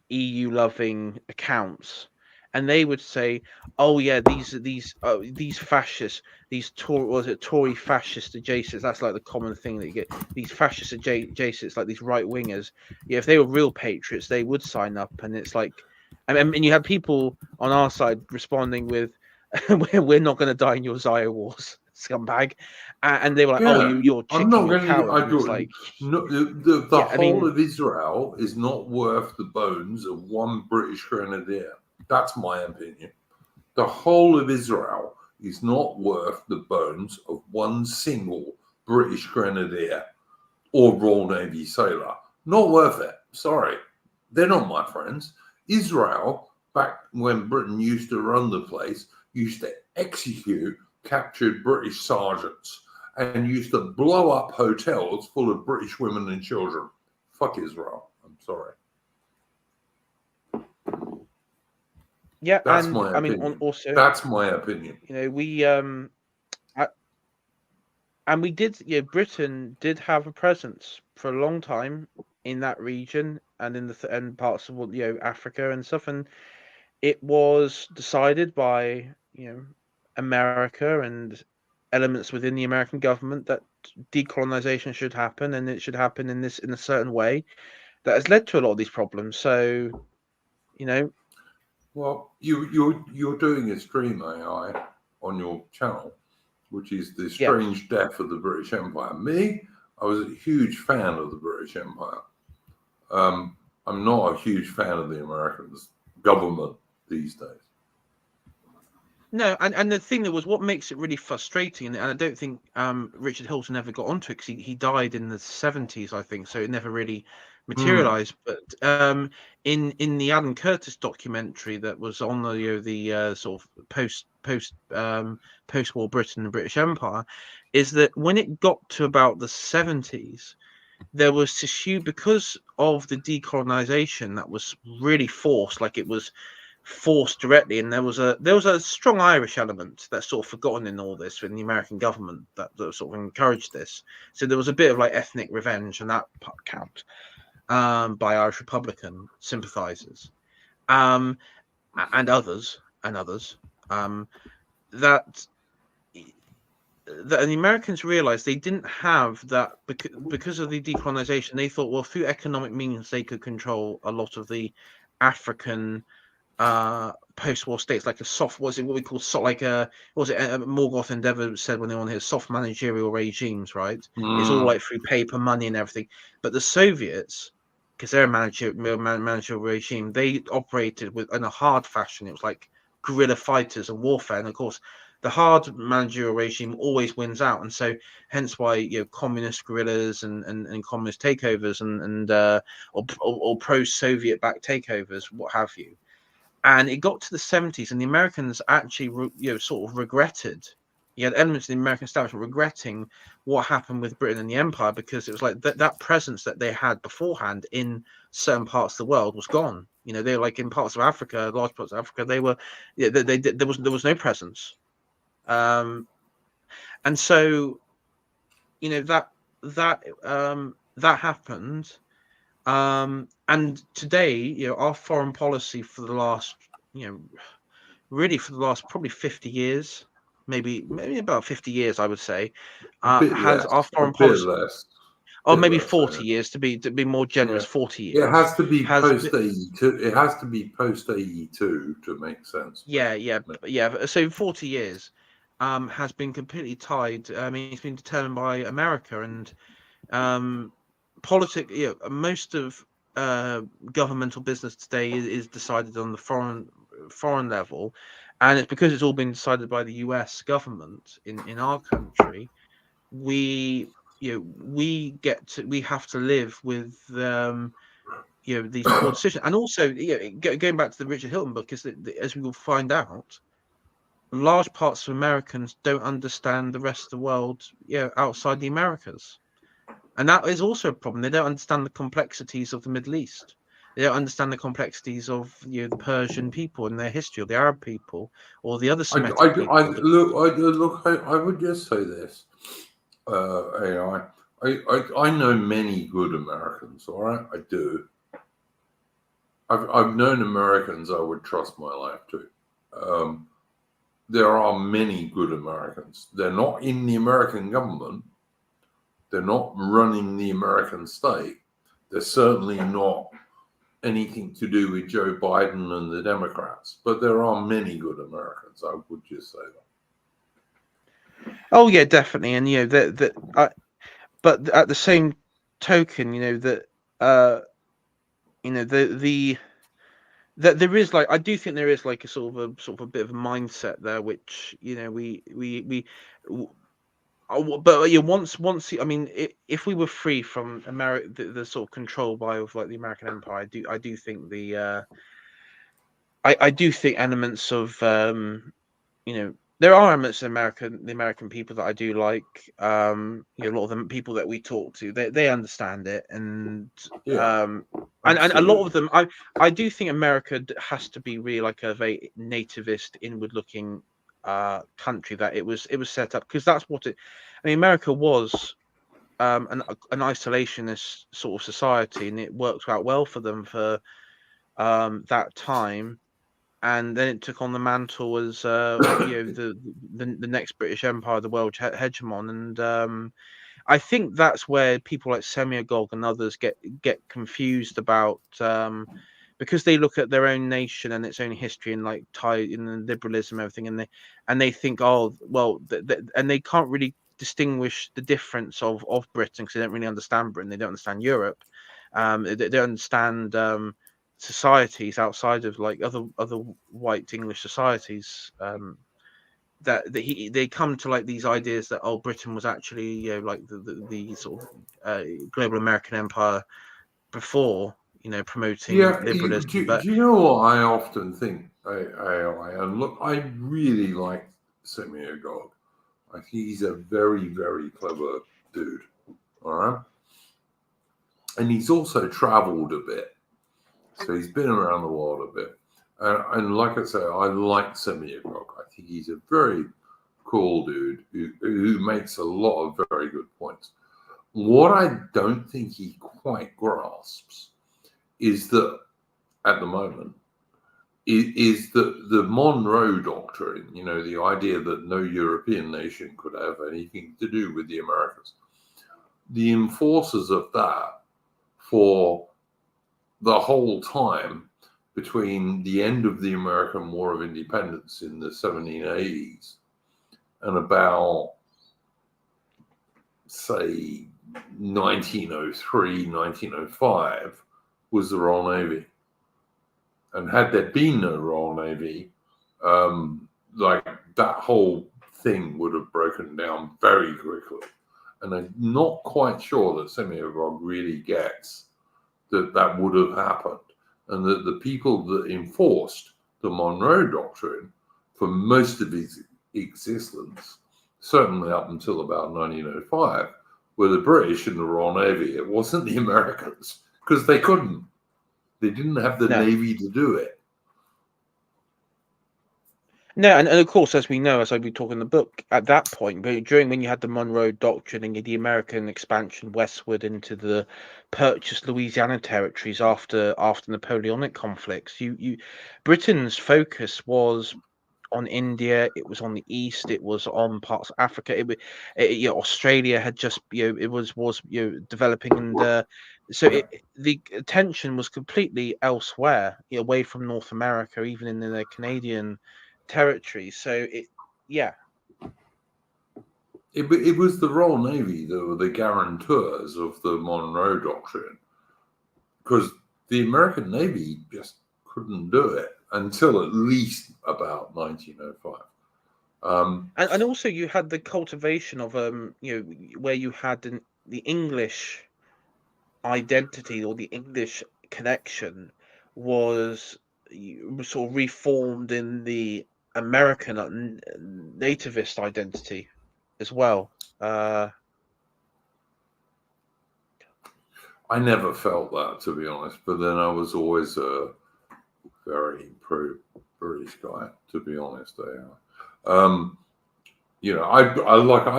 EU loving accounts, and they would say, "Oh yeah, these fascists, these Tory fascist adjacents." That's like the common thing that you get. These fascist adjacents, like these right wingers. Yeah, if they were real patriots, they would sign up, and it's like, and you have people on our side responding with, "We're not going to die in your Zaya wars, scumbag," and they were like, "Oh, you're chicken, you're coward." And it's like, no, the I whole mean, of Israel is not worth the bones of one British grenadier. That's my opinion. The whole of Israel is not worth the bones of one single British grenadier or Royal Navy sailor. Not worth it. Sorry. They're not my friends. Israel, back when Britain used to run the place, used to execute captured British sergeants and used to blow up hotels full of British women and children. Fuck Israel. I'm sorry. yeah, That's and my I mean, opinion. also, That's my opinion. we and we did, Britain did have a presence for a long time in that region and in the and parts of Africa and stuff, and it was decided by America and elements within the American government that decolonization should happen, and it should happen in a certain way that has led to a lot of these problems. So, Well, you're doing a stream AI on your channel, which is the yeah, strange death of the British Empire. Me, I was a huge fan of the British Empire. I'm not a huge fan of the Americans. government these days. No, and the thing that was what makes it really frustrating, and I don't think Richard Hilton ever got onto it because he died in the 70s, I think, so it never really materialized. But in the Alan Curtis documentary that was on the sort of post-war Britain and British Empire, is that when it got to about the 70s, there was this huge, because of the decolonization that was really forced, like it was forced directly, and there was a strong Irish element that's sort of forgotten in all this in the American government that sort of encouraged this. So there was a bit of like ethnic revenge on that count by Irish Republican sympathizers and others that the Americans realized they didn't have that because of the decolonization. They thought, well, through economic means they could control a lot of the African post-war states, like a soft, what we call soft, like Morgoth and Dever said when they were on here, soft managerial regimes, right? It's all like through paper money and everything. But the Soviets, because they're a managerial regime, they operated in a hard fashion. It was like guerrilla fighters and warfare, and of course the hard managerial regime always wins out, and so hence why communist guerrillas and communist takeovers or pro-Soviet backed takeovers, what have you. And it got to the 70s, and the Americans actually, sort of regretted. You had elements of the American establishment regretting what happened with Britain and the Empire, because it was like that presence that they had beforehand in certain parts of the world was gone. They were like in parts of Africa, large parts of Africa, there was no presence. And so, that happened. And today, our foreign policy for the last, really for the last probably 50 years, maybe about 50 years, I would say, has our foreign policy, or maybe 40 years to be more generous. 40 years. It has to be post AE2. It has to be post AE2 to make sense. Yeah. So 40 years has been completely tied. I mean, it's been determined by America and politics. Most of governmental business today is decided on the foreign level, and it's because it's all been decided by the US government in our country. We have to live with these poor decisions. And also going back to the Richard Hilton book, is that as we will find out, large parts of Americans don't understand the rest of the world outside the Americas. And that is also a problem. They don't understand the complexities of the Middle East. They don't understand the complexities of the Persian people and their history, or the Arab people, or the other Semitic people. I would just say this. I know many good Americans. All right, I do. I've known Americans I would trust my life to. There are many good Americans. They're not in the American government. They're not running the American state. They're certainly not anything to do with Joe Biden and the Democrats. But there are many good Americans. I would just say that. Oh yeah, definitely, and but at the same token, that there is, like, I do think there is like a sort of a bit of a mindset there, which but once I mean, if we were free from America, the sort of control by like the American Empire, I do think I do think elements of there are elements of the American people that I do like. A lot of the people that we talk to, they understand it, and and a lot of them, I do think America has to be really like a very nativist, inward-looking country, that it was set up because that's what it. I mean, America was an isolationist sort of society, and it worked out well for them for that time. And then it took on the mantle as the next British Empire, the world hegemon, and I think that's where people like Semyagog and others get confused about, because they look at their own nation and its own history and like tie in the liberalism and everything, and they think, oh well, and they can't really distinguish the difference of Britain because they don't really understand Britain, they don't understand Europe, they don't understand societies outside of like other white English societies, that they come to like these ideas that Britain was actually like the sort of global American empire before, promoting liberalism. Do But you know what I often think? And look, I really like Semyagog. I think he's a very, very clever dude. All right. And he's also traveled a bit. So he's been around the world a bit. And like I say, I like Semyagog. I think he's a very cool dude who makes a lot of very good points. What I don't think he quite grasps is that at the moment is that the Monroe Doctrine, the idea that no European nation could have anything to do with the Americas. The enforcers of that for the whole time between the end of the American War of Independence in the 1780s and about, say, 1903, 1905 was the Royal Navy. And had there been no Royal Navy, like that whole thing would have broken down very quickly. And I'm not quite sure that Semyagog really gets that would have happened. And that the people that enforced the Monroe Doctrine for most of its existence, certainly up until about 1905, were the British and the Royal Navy. It wasn't the Americans, because they couldn't. They didn't have the Navy to do it. No, and of course, as we know, as I be talking in the book, at that point, during when you had the Monroe Doctrine and the American expansion westward into the purchased Louisiana territories after Napoleonic conflicts, Britain's focus was on India, it was on the East, it was on parts of Africa. Australia had just it was developing, and so the attention was completely elsewhere, away from North America, even in the Canadian territory. So it was the Royal Navy that were the guarantors of the Monroe Doctrine, because the American Navy just couldn't do it until at least about 1905. And also you had the cultivation of where you had the English identity, or the English connection was sort of reformed in the American nativist identity as well. I never felt that, to be honest, but then I was always a very pro-British guy, to be honest. I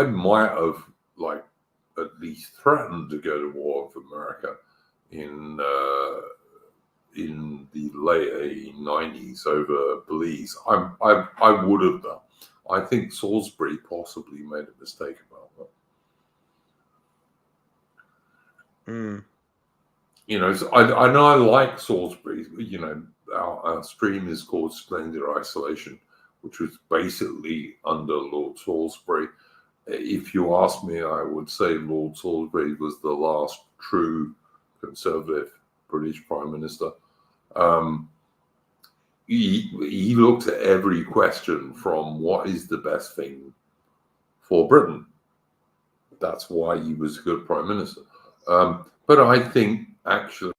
might have like at least threatened to go to war with America in the late 1890s over Belize. I would have done. I think Salisbury possibly made a mistake about that. So I know I like Salisbury. Our stream is called Splendid Islation, which was basically under Lord Salisbury. If you ask me, I would say Lord Salisbury was the last true conservative British Prime Minister. He looked at every question from what is the best thing for Britain. That's why he was a good Prime Minister. But I think actually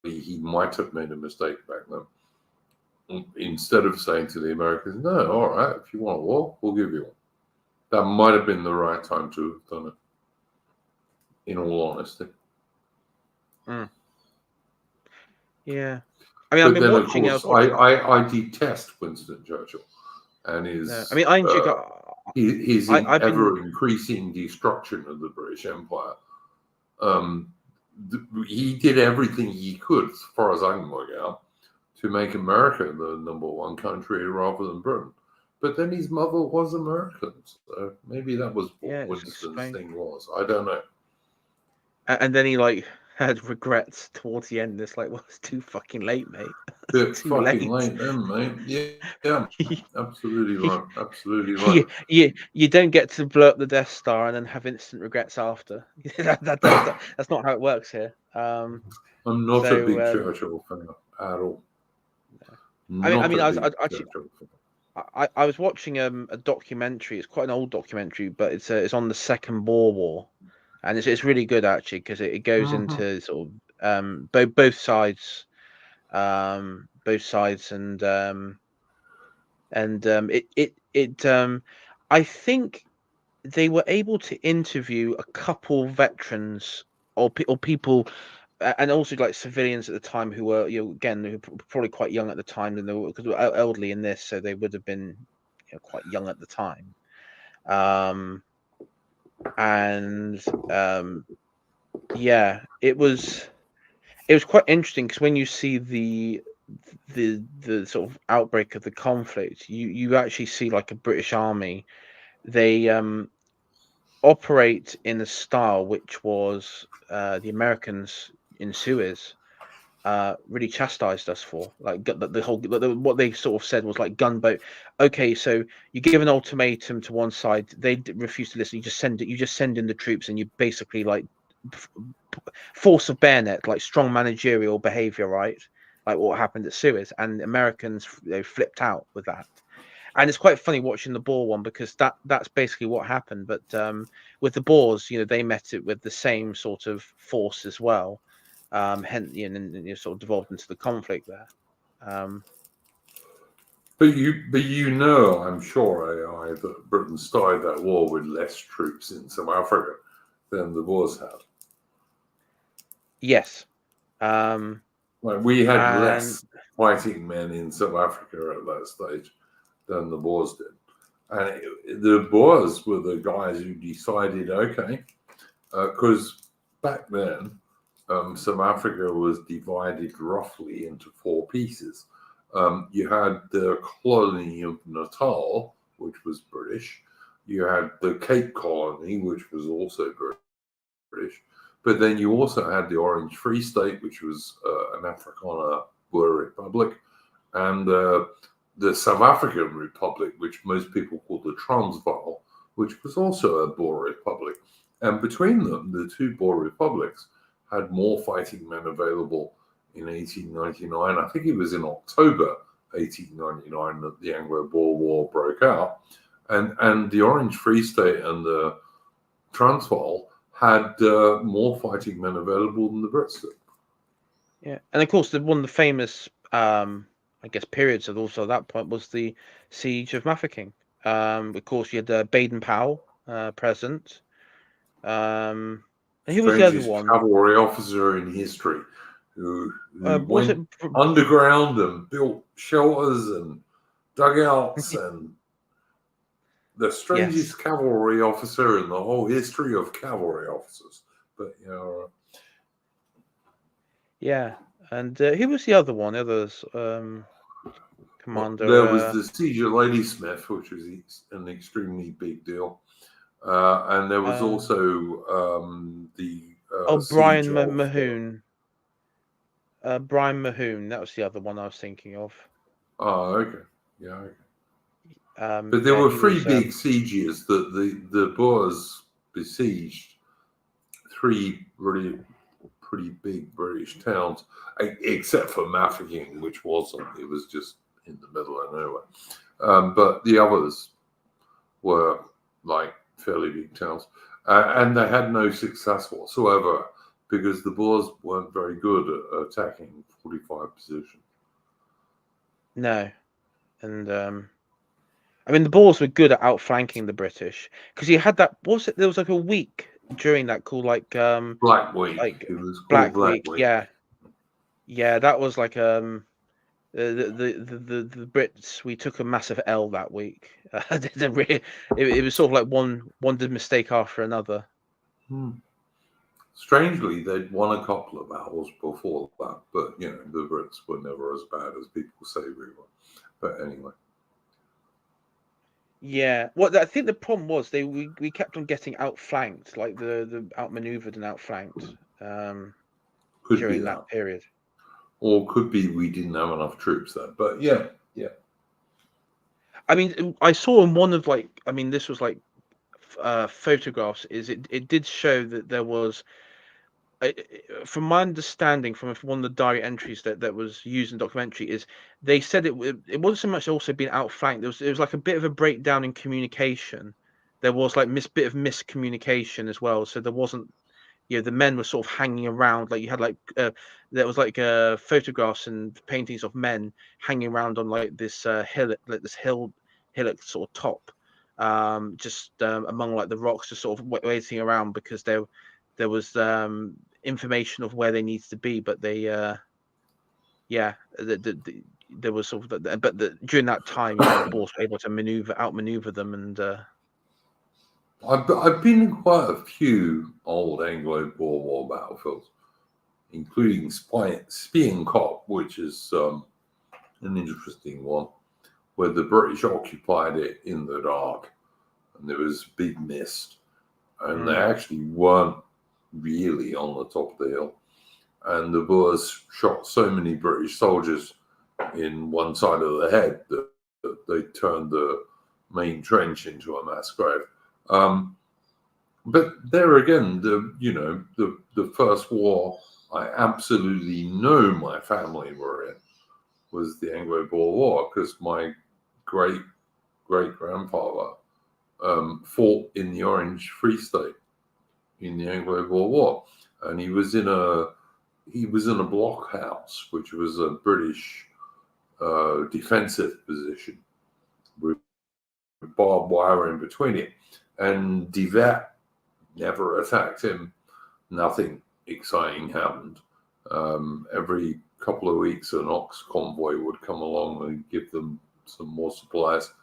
he might have made a mistake back then. Instead of saying to the Americans, no, all right, if you want a war, we'll give you one. That might have been the right time to have done it, in all honesty. Yeah. I mean, then, of course, I detest Winston Churchill and his ever-increasing destruction of the British Empire. He did everything he could, as far as I can work out, to make America the number one country rather than Britain. But then his mother was American, so maybe that was what Winston's thing was. I don't know. And then he had regrets towards the end. It's like, well, it's too fucking late, mate. Bit Too fucking late. late then, mate. Yeah, absolutely right. Absolutely right. You don't get to blow up the Death Star and then have instant regrets after. That's not how it works here. I'm not a So big Churchill fan at all. I Not mean, a I was big actually Churchill fan. I was watching a documentary. It's quite an old documentary, but it's on the Second Boer War, and it's really good actually because it goes Mhm. into sort of both sides, and I think they were able to interview a couple veterans or people and also like civilians at the time who were again who were probably quite young at the time and they were because they were elderly in this, so they would have been quite young at the time. Um, and yeah, it was quite interesting because when you see the sort of outbreak of the conflict, you actually see like a British army. They operate in a style which was the Americans in Suez really chastised us for. Like the whole what they sort of said was like gunboat. Okay, so you give an ultimatum to one side, they refuse to listen. You just send in the troops, and you basically like force of bayonet, like strong managerial behavior, right? Like what happened at Suez, and Americans flipped out with that. And it's quite funny watching the Boer one because that's basically what happened. But with the Boers, they met it with the same sort of force as well. Hence, and sort of devolved into the conflict there. But I'm sure AI that Britain started that war with less troops in South Africa than the Boers had. Yes. Like we had And less fighting men in South Africa at that stage than the Boers did. And the Boers were the guys who decided, okay, because back then, South Africa was divided roughly into four pieces. You had the colony of Natal, which was British. You had the Cape Colony, which was also British. But then you also had the Orange Free State, which was an Afrikaner Boer republic, and the South African Republic, which most people call the Transvaal, which was also a Boer republic. And between them, the two Boer republics had more fighting men available in 1899. I think it was in October 1899 that the Anglo-Boer War broke out. And the Orange Free State and the Transvaal had more fighting men available than the Brits did. yeah, and of course, one of the famous, I guess, periods of also at that point was the siege of Mafeking. Of course, you had Baden Powell present. And who was the other Strangest one? cavalry officer in history who Was it? went underground and built shelters and dugouts and the Yes. strangest cavalry officer in the whole history of cavalry officers. But Yeah. And who was the other one? The others, there was Commander. the siege of Ladysmith, which was an extremely big deal, and there was also the siege Brian of. Mahoon. Brian Mahoon. That was the other one I was thinking of. Oh, okay, yeah. Okay. But there Yeah, were he three was. big sieges that the Boers besieged three really pretty big British towns, except for Mafeking, which wasn't. It was just in the middle of nowhere. But the others were like fairly big towns, and they had no success whatsoever because the Boers weren't very good at attacking fortified positions. No, and I mean the Boers were good at outflanking the British because you had that. What was it? There was like a week during that called Black Week. like It was called Black Black Week. Week. Yeah, yeah, that was like the Brits. We took a massive L that week. It was sort of like one did mistake after another. Hmm. Strangely, they'd won a couple of battles before that, but the Brits were never as bad as people say we were. But anyway, Yeah, well, I think the problem was we kept on getting outflanked, like the outmaneuvered and outflanked could be during that. that period. or could be we didn't have enough troops there. But yeah. I mean, I saw in one of like, I mean, this was like photographs. Is it did show that there was, from my understanding, from one of the diary entries that was used in the documentary, is they said it wasn't so much also being outflanked. It was like a bit of a breakdown in communication. There was like bit of miscommunication as well. So there wasn't, the men were sort of hanging around. Like you had like there was like photographs and paintings of men hanging around on like this hillock, like this hillock sort of top, just among like the rocks, just sort of waiting around because there was information of where they needed to be, but they there was sort of during that time, the Boers were able to outmaneuver them, and I've been in quite a few old Anglo-Boer War battlefields, including Spienkop, which is an interesting one, where the British occupied it in the dark, and there was big mist, and they actually weren't really on the top of the hill, and the Boers shot so many British soldiers in one side of the head that they turned the main trench into a mass grave. But there again, the first war I absolutely know my family were in was the Anglo-Boer War, because my great-great-grandfather fought in the Orange Free State in the Anglo-Boer War, and he was in a blockhouse, which was a British defensive position with barbed wire in between it, and De Wet never attacked him. Nothing exciting happened. Every couple of weeks, an ox convoy would come along and give them some more supplies.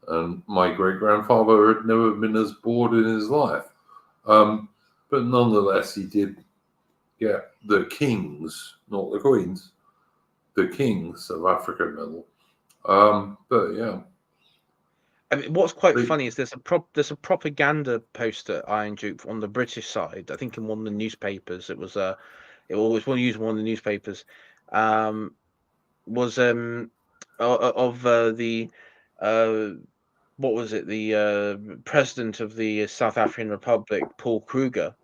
And my great-grandfather had never been as bored in his life. But nonetheless, he did get the Kings, not the Queens, the Kings of Africa medal. But yeah. I mean, what's quite funny is there's a propaganda poster, Iron Duke, on the British side. I think in one of the newspapers, it was one used in one of the newspapers, was of the what was it, the president of the South African Republic, Paul Kruger,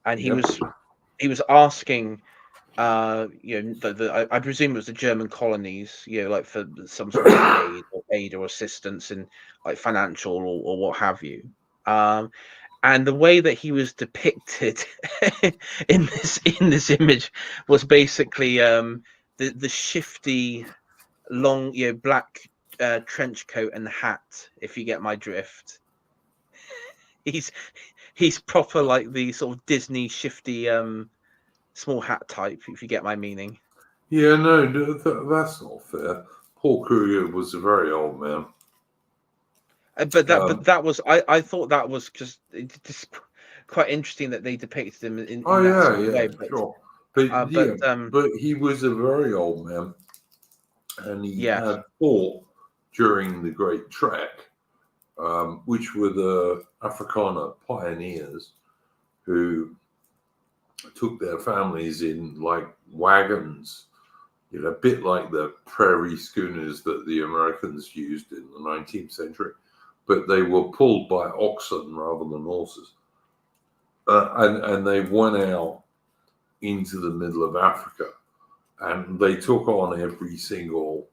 and he was asking, I presume it was the German colonies, like for some sort of aid or assistance in like financial or what have you. And the way that he was depicted in this image was basically the shifty, long, black trench coat and hat. If you get my drift, he's proper like the sort of Disney shifty small hat type, if you get my meaning. Yeah, no, that's not fair. Paul Kruger was a very old man. But that was I thought that was just quite interesting that they depicted him in that sort of way. But, sure. But he was a very old man, and he had fought during the Great Trek, which were the Afrikaner pioneers who took their families in like wagons, a bit like the prairie schooners that the Americans used in the 19th century, but they were pulled by oxen rather than horses. And they went out into the middle of Africa, and they took on every single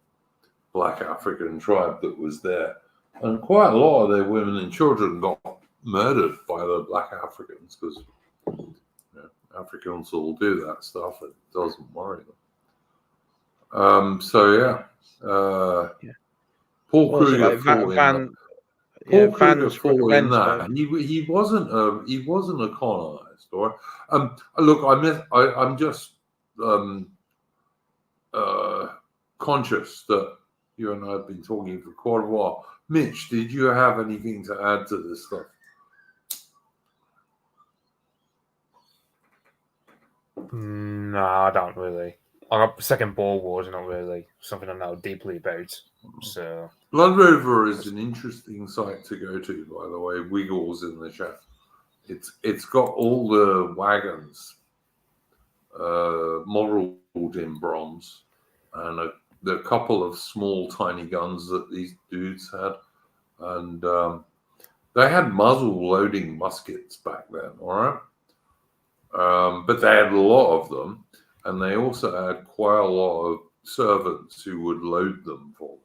black African tribe that was there. And quite a lot of their women and children got murdered by the black Africans, because Africans will do that stuff. It doesn't worry them. Paul Kruger fought in Paul Kruger fought in that. He wasn't a colonized. Look, I'm just conscious that you and I have been talking for quite a while. Mitch, did you have anything to add to this stuff? No, I don't really. Second Boer War is not really something I know deeply about. So Blood River is an interesting site to go to, by the way. Wiggles in the chat. It's got all the wagons, model in bronze, and a couple of small, tiny guns that these dudes had, and they had muzzle-loading muskets back then. All right, but they had a lot of them, and they also had quite a lot of servants who would load them for them.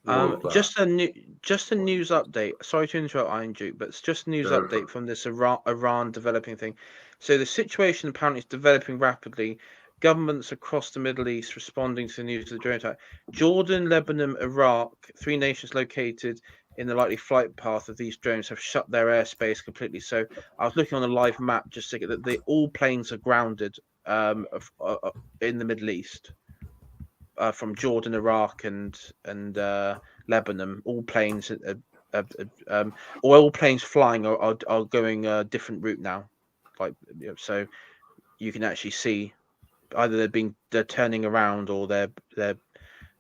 So, just a news update. Sorry to interrupt, Iron Duke, but it's just a news update from this Iran developing thing. So the situation apparently is developing rapidly. Governments across the Middle East responding to the news of the drone attack. Jordan, Lebanon, Iraq, 3 nations located in the likely flight path of these drones, have shut their airspace completely. So I was looking on a live map just to get that all planes are grounded in the Middle East. From Jordan, Iraq, and Lebanon, all planes, all planes flying are going a different route now. Like, so you can actually see either they're turning around or they're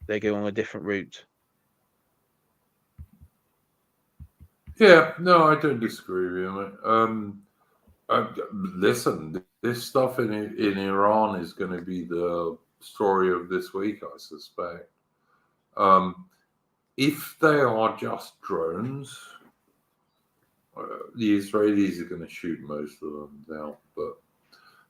going on a different route. Yeah, no, I don't disagree with you, mate. Listen, this stuff in Iran is going to be the story of this week, I suspect. If they are just drones, the Israelis are going to shoot most of them down. But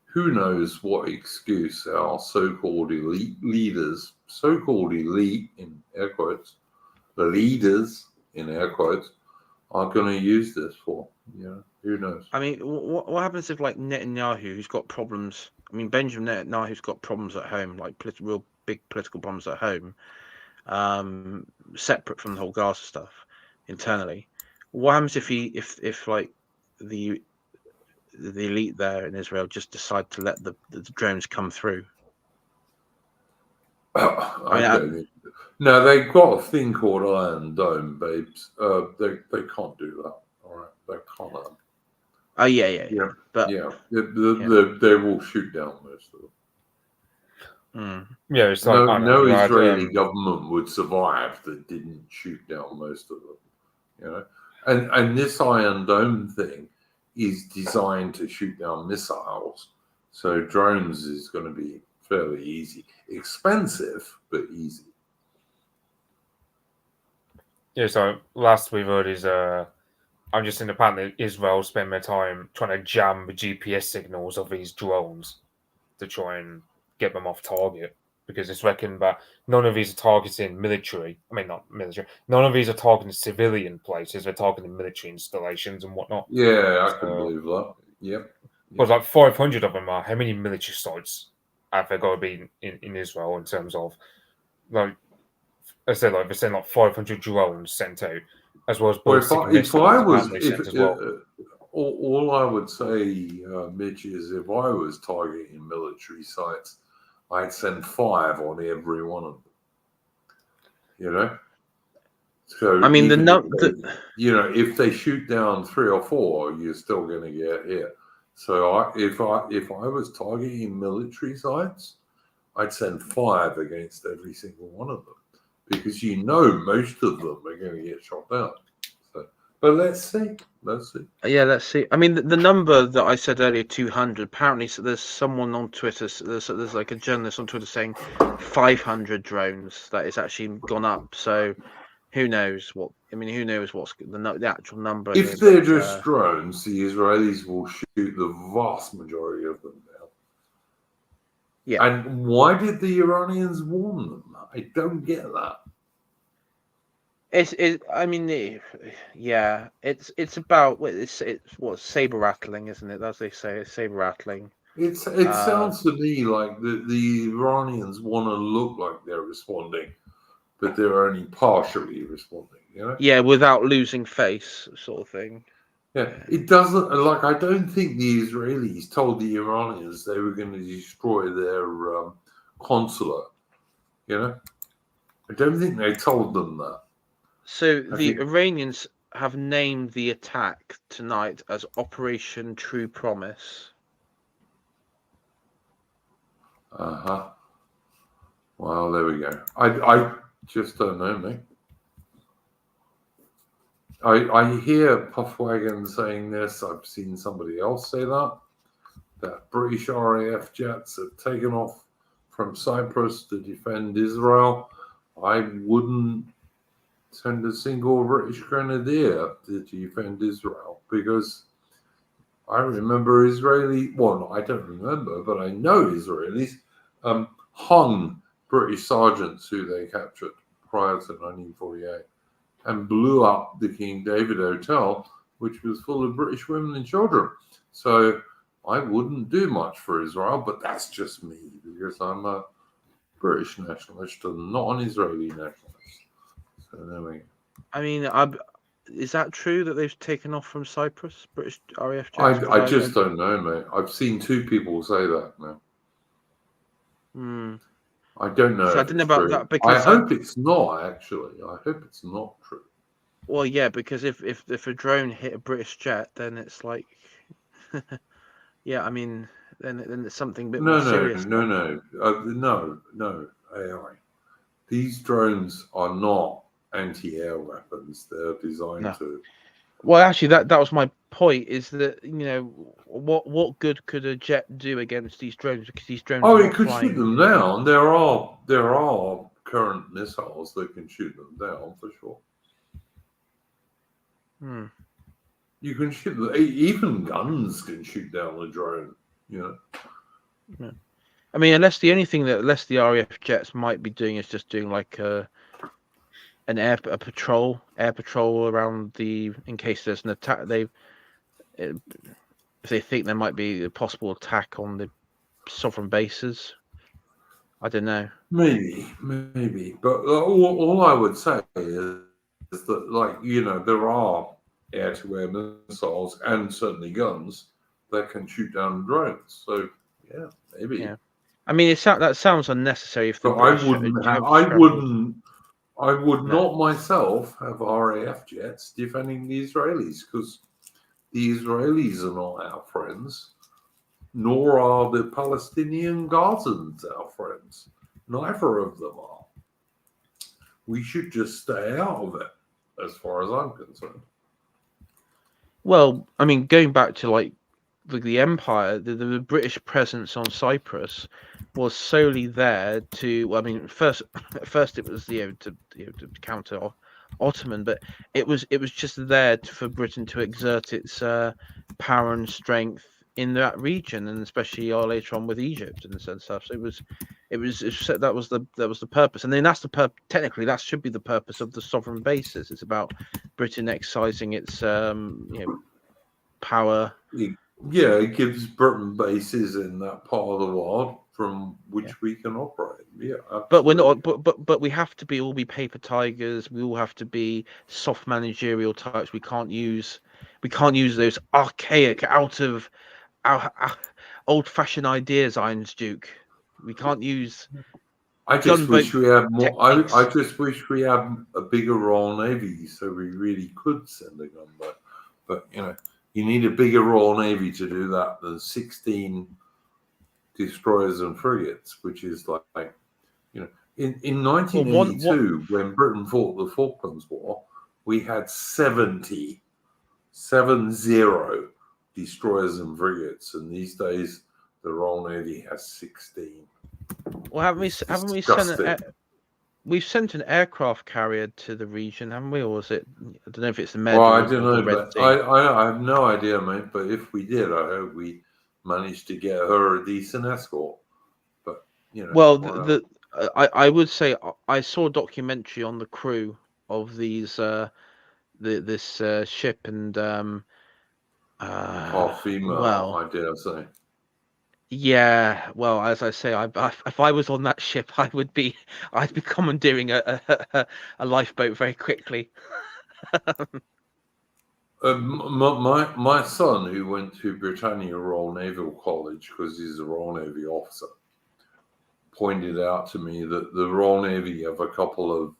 who knows what excuse our so-called elite leaders, so-called elite in air quotes, the leaders in air quotes, are going to use this for. Who knows? I mean, what happens if, like, Netanyahu, who's got problems? I mean, Benjamin Netanyahu's got problems at home, like real big political problems at home, separate from the whole Gaza stuff internally. What happens if like the elite there in Israel just decide to let the drones come through? No, they've got a thing called Iron Dome, babes. They can't do that. All right, they can't. Oh yeah. But they will shoot down most of them. Yeah, it's like no Israeli government would survive that didn't shoot down most of them. And this Iron Dome thing is designed to shoot down missiles, so drones is going to be fairly easy, expensive but easy. Yeah, so last we've heard is I'm just in the pattern that Israel spend their time trying to jam the GPS signals of these drones to try and get them off target, because it's reckoned that none of these are targeting military. I mean, not military. None of these are targeting civilian places. They're targeting military installations and whatnot. Yeah, I can believe that. Yep. But like 500 of them are. How many military sites have there got to be in Israel in terms of, like, I said, like they send like 500 drones sent out, as well as ballistic missiles as well. All I would say, Mitch, is if I was targeting military sites, I'd send 5 on every one of them. So I mean, if they shoot down 3 or 4, you're still going to get hit. So if I was targeting military sites, I'd send 5 against every single one of them, because most of them are going to get shot down. But let's see. Yeah, let's see. I mean, the number that I said earlier, 200. Apparently, so there's someone on Twitter. There's like a journalist on Twitter saying 500 drones. That is actually gone up. So who knows what? I mean, who knows what's the actual number? If they're just drones, the Israelis will shoot the vast majority of them down. Yeah. And why did the Iranians warn them? I don't get that. I mean, yeah. It's about it's what, saber rattling, isn't it? As they say, it's saber rattling. It sounds to me like the Iranians want to look like they're responding, but they're only partially responding. Yeah, without losing face, sort of thing. Yeah, it doesn't. Like, I don't think the Israelis told the Iranians they were going to destroy their consulate. I don't think they told them that. So the Iranians have named the attack tonight as Operation True Promise. Well, there we go. I just don't know, mate. I hear Puffwagon saying this. I've seen somebody else say that that British RAF jets have taken off from Cyprus to defend Israel, I wouldn't send a single British grenadier to defend Israel, because I remember I don't remember, but I know Israelis hung British sergeants who they captured prior to 1948 and blew up the King David Hotel, which was full of British women and children. So I wouldn't do much for Israel, but that's just me, because I'm a British nationalist and not an Israeli nationalist. So there we go. I mean, is that true that they've taken off from Cyprus, British RAF jets? I just don't know, mate. I've seen 2 people say that now. I don't know. So I if didn't know it's about true. that, because I hope it's not, actually. I hope it's not true. Well, yeah, because if a drone hit a British jet, then it's like, yeah, I mean, then it's something a bit more serious. No, AI. These drones are not anti-air weapons. They're designed No. to. Well, actually, that was my point. Is that, what good could a jet do against these drones? Because these drones Oh, are it not could flying. shoot them down. There are current missiles that can shoot them down for sure. You can shoot them. Even guns can shoot down a drone. You know. I mean, unless the RAF jets might be doing is just doing like an air patrol around in case there's an attack. If they think there might be a possible attack on the sovereign bases. I don't know. Maybe, but all I would say is that, like, there are air-to-air missiles and certainly guns that can shoot down drones. So yeah, maybe. Yeah. I mean, that sounds unnecessary. If the But British I would not myself have RAF jets defending the Israelis, because the Israelis are not our friends, nor are the Palestinian Gazans our friends. Neither of them are. We should just stay out of it, as far as I'm concerned. Well, I mean, going back to like the empire, the British presence on Cyprus was solely there to. Well, I mean, first it was to counter Ottoman, but it was just there for Britain to exert its power and strength in that region, and especially later on with Egypt and stuff. So that was the purpose, and then that's technically that should be the purpose of the sovereign bases. It's about Britain exercising its power. It gives Britain bases in that part of the world from which we can operate. Yeah, absolutely. But we're not. But we have to all be paper tigers. We all have to be soft managerial types. We can't use those archaic, out of old-fashioned ideas, Irons Duke. We can't use. I just wish we had more. I techniques. just wish we had a bigger Royal Navy, so we really could send a gun back. But you need a bigger Royal Navy to do that than 16 destroyers and frigates, which is like in 1982, when Britain fought the Falklands War, we had 70 destroyers and frigates, and these days the Royal Navy has 16. Well, haven't we sent we've sent an aircraft carrier to the region, haven't we? Or was it? I don't know if it's the Med. Well, or I don't know, Red but Sea. I have no idea, mate. But if we did, I hope we managed to get her a decent escort. But well, I would say I saw a documentary on the crew of these this ship, and female, I dare say. Yeah, well, as I say, if I was on that ship, I'd be commandeering a lifeboat very quickly. My son, who went to Britannia Royal Naval College because he's a Royal Navy officer, pointed out to me that the Royal Navy have a couple of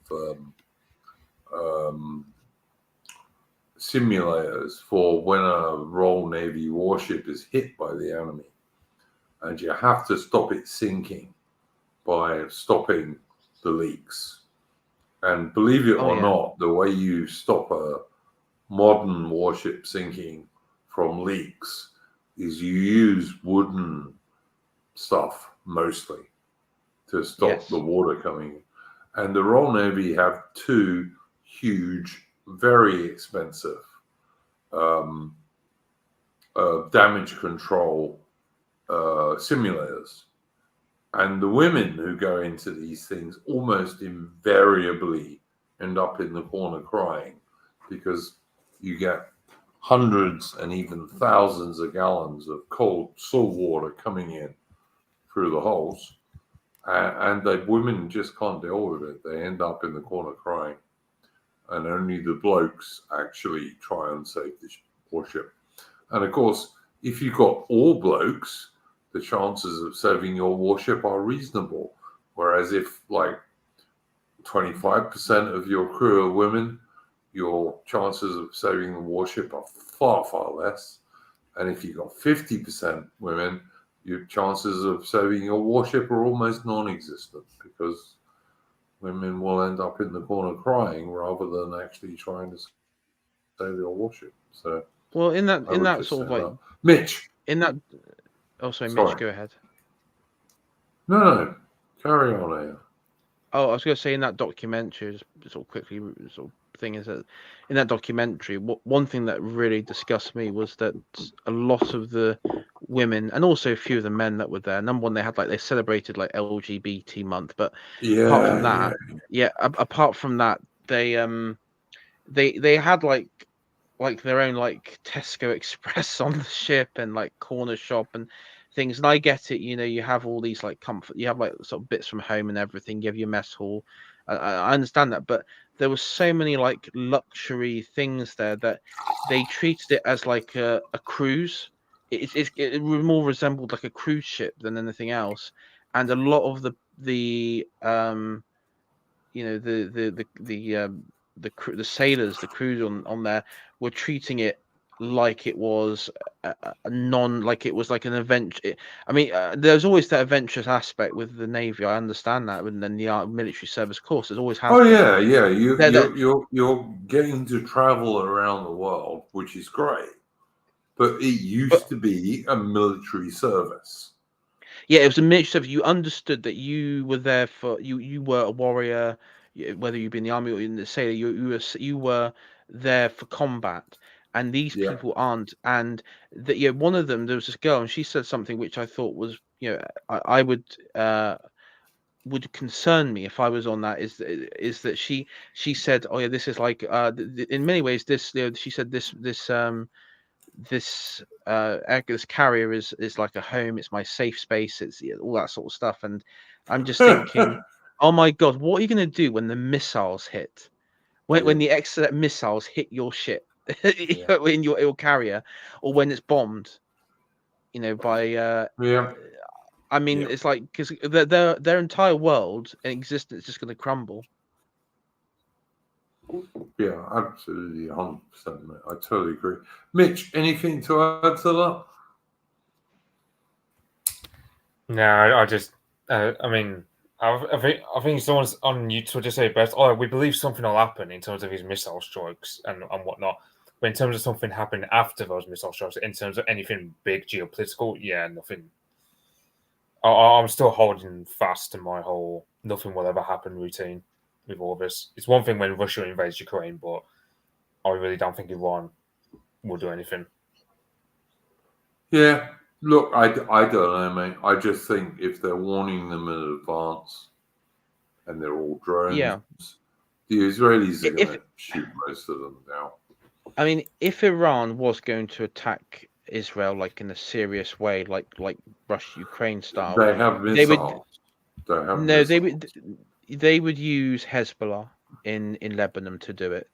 simulators for when a Royal Navy warship is hit by the enemy, and you have to stop it sinking by stopping the leaks. And believe it or not, the way you stop a modern warship sinking from leaks is you use wooden stuff mostly to stop the water coming in. And the Royal Navy have two huge, very expensive damage control simulators. And the women who go into these things almost invariably end up in the corner crying, because you get hundreds and even thousands of gallons of cold salt water coming in through the holes. And the women just can't deal with it. They end up in the corner crying. And only the blokes actually try and save the warship. And of course, if you've got all blokes, the chances of saving your warship are reasonable. Whereas if like 25% of your crew are women, your chances of saving the warship are far, far less. And if you've got 50% women, your chances of saving your warship are almost non-existent, because women will end up in the corner crying rather than actually trying to save your warship. So, well, in that sort of like Mitch. In that, oh sorry, Mitch, go ahead. No, carry on here. Oh, I was going to say, in that documentary, just sort of quickly, sort of thing is that in that documentary, one thing that really disgusted me was that a lot of the women, and also a few of the men that were there, number one, they celebrated like LGBT month, but apart from that, apart from that, they had like their own like Tesco Express on the ship, and like corner shop and things. And I get it, you have all these like comfort, you have like sort of bits from home and everything, you have your mess hall. I understand that, but there was so many like luxury things there that they treated it as like a cruise. It more resembled like a cruise ship than anything else. And a lot of the sailors, the crews on there, were treating it like it was like it was like an adventure. I mean, there's always that adventurous aspect with the Navy. I understand that, and then the military service course, there's always has. Oh yeah. You're getting to travel around the world, which is great. But it used to be a military service. Yeah, it was a mixture of, you understood that you were there for you were a warrior, whether you've been in the army or in the sailor, you were there for combat, and these people aren't. And that one of them, there was this girl, and she said something which I thought was, I would concern me if I was on that, is that she said, oh yeah, this is like in many ways this, she said this carrier is like a home, it's my safe space, it's all that sort of stuff. And I'm just thinking, oh my god, what are you going to do when the missiles hit, when the extra missiles hit your ship in your carrier, or when it's bombed by I mean, it's like, because their entire world and existence is just going to crumble. Yeah, absolutely, 100%. I totally agree. Mitch, anything to add to that? No, I just, I mean, I think someone's on YouTube just say best. Oh, we believe something will happen in terms of his missile strikes and whatnot. But in terms of something happening after those missile strikes, in terms of anything big geopolitical, yeah, nothing. I'm still holding fast to my whole nothing will ever happen routine with all this. It's one thing when Russia invades Ukraine, but I really don't think Iran will do anything. Yeah, look, I don't know, mate. I just think if they're warning them in advance and they're all drones, the Israelis are going to shoot most of them down. I mean, if Iran was going to attack Israel like in a serious way, like Russia-Ukraine style, they have missiles. They would use Hezbollah in Lebanon to do it.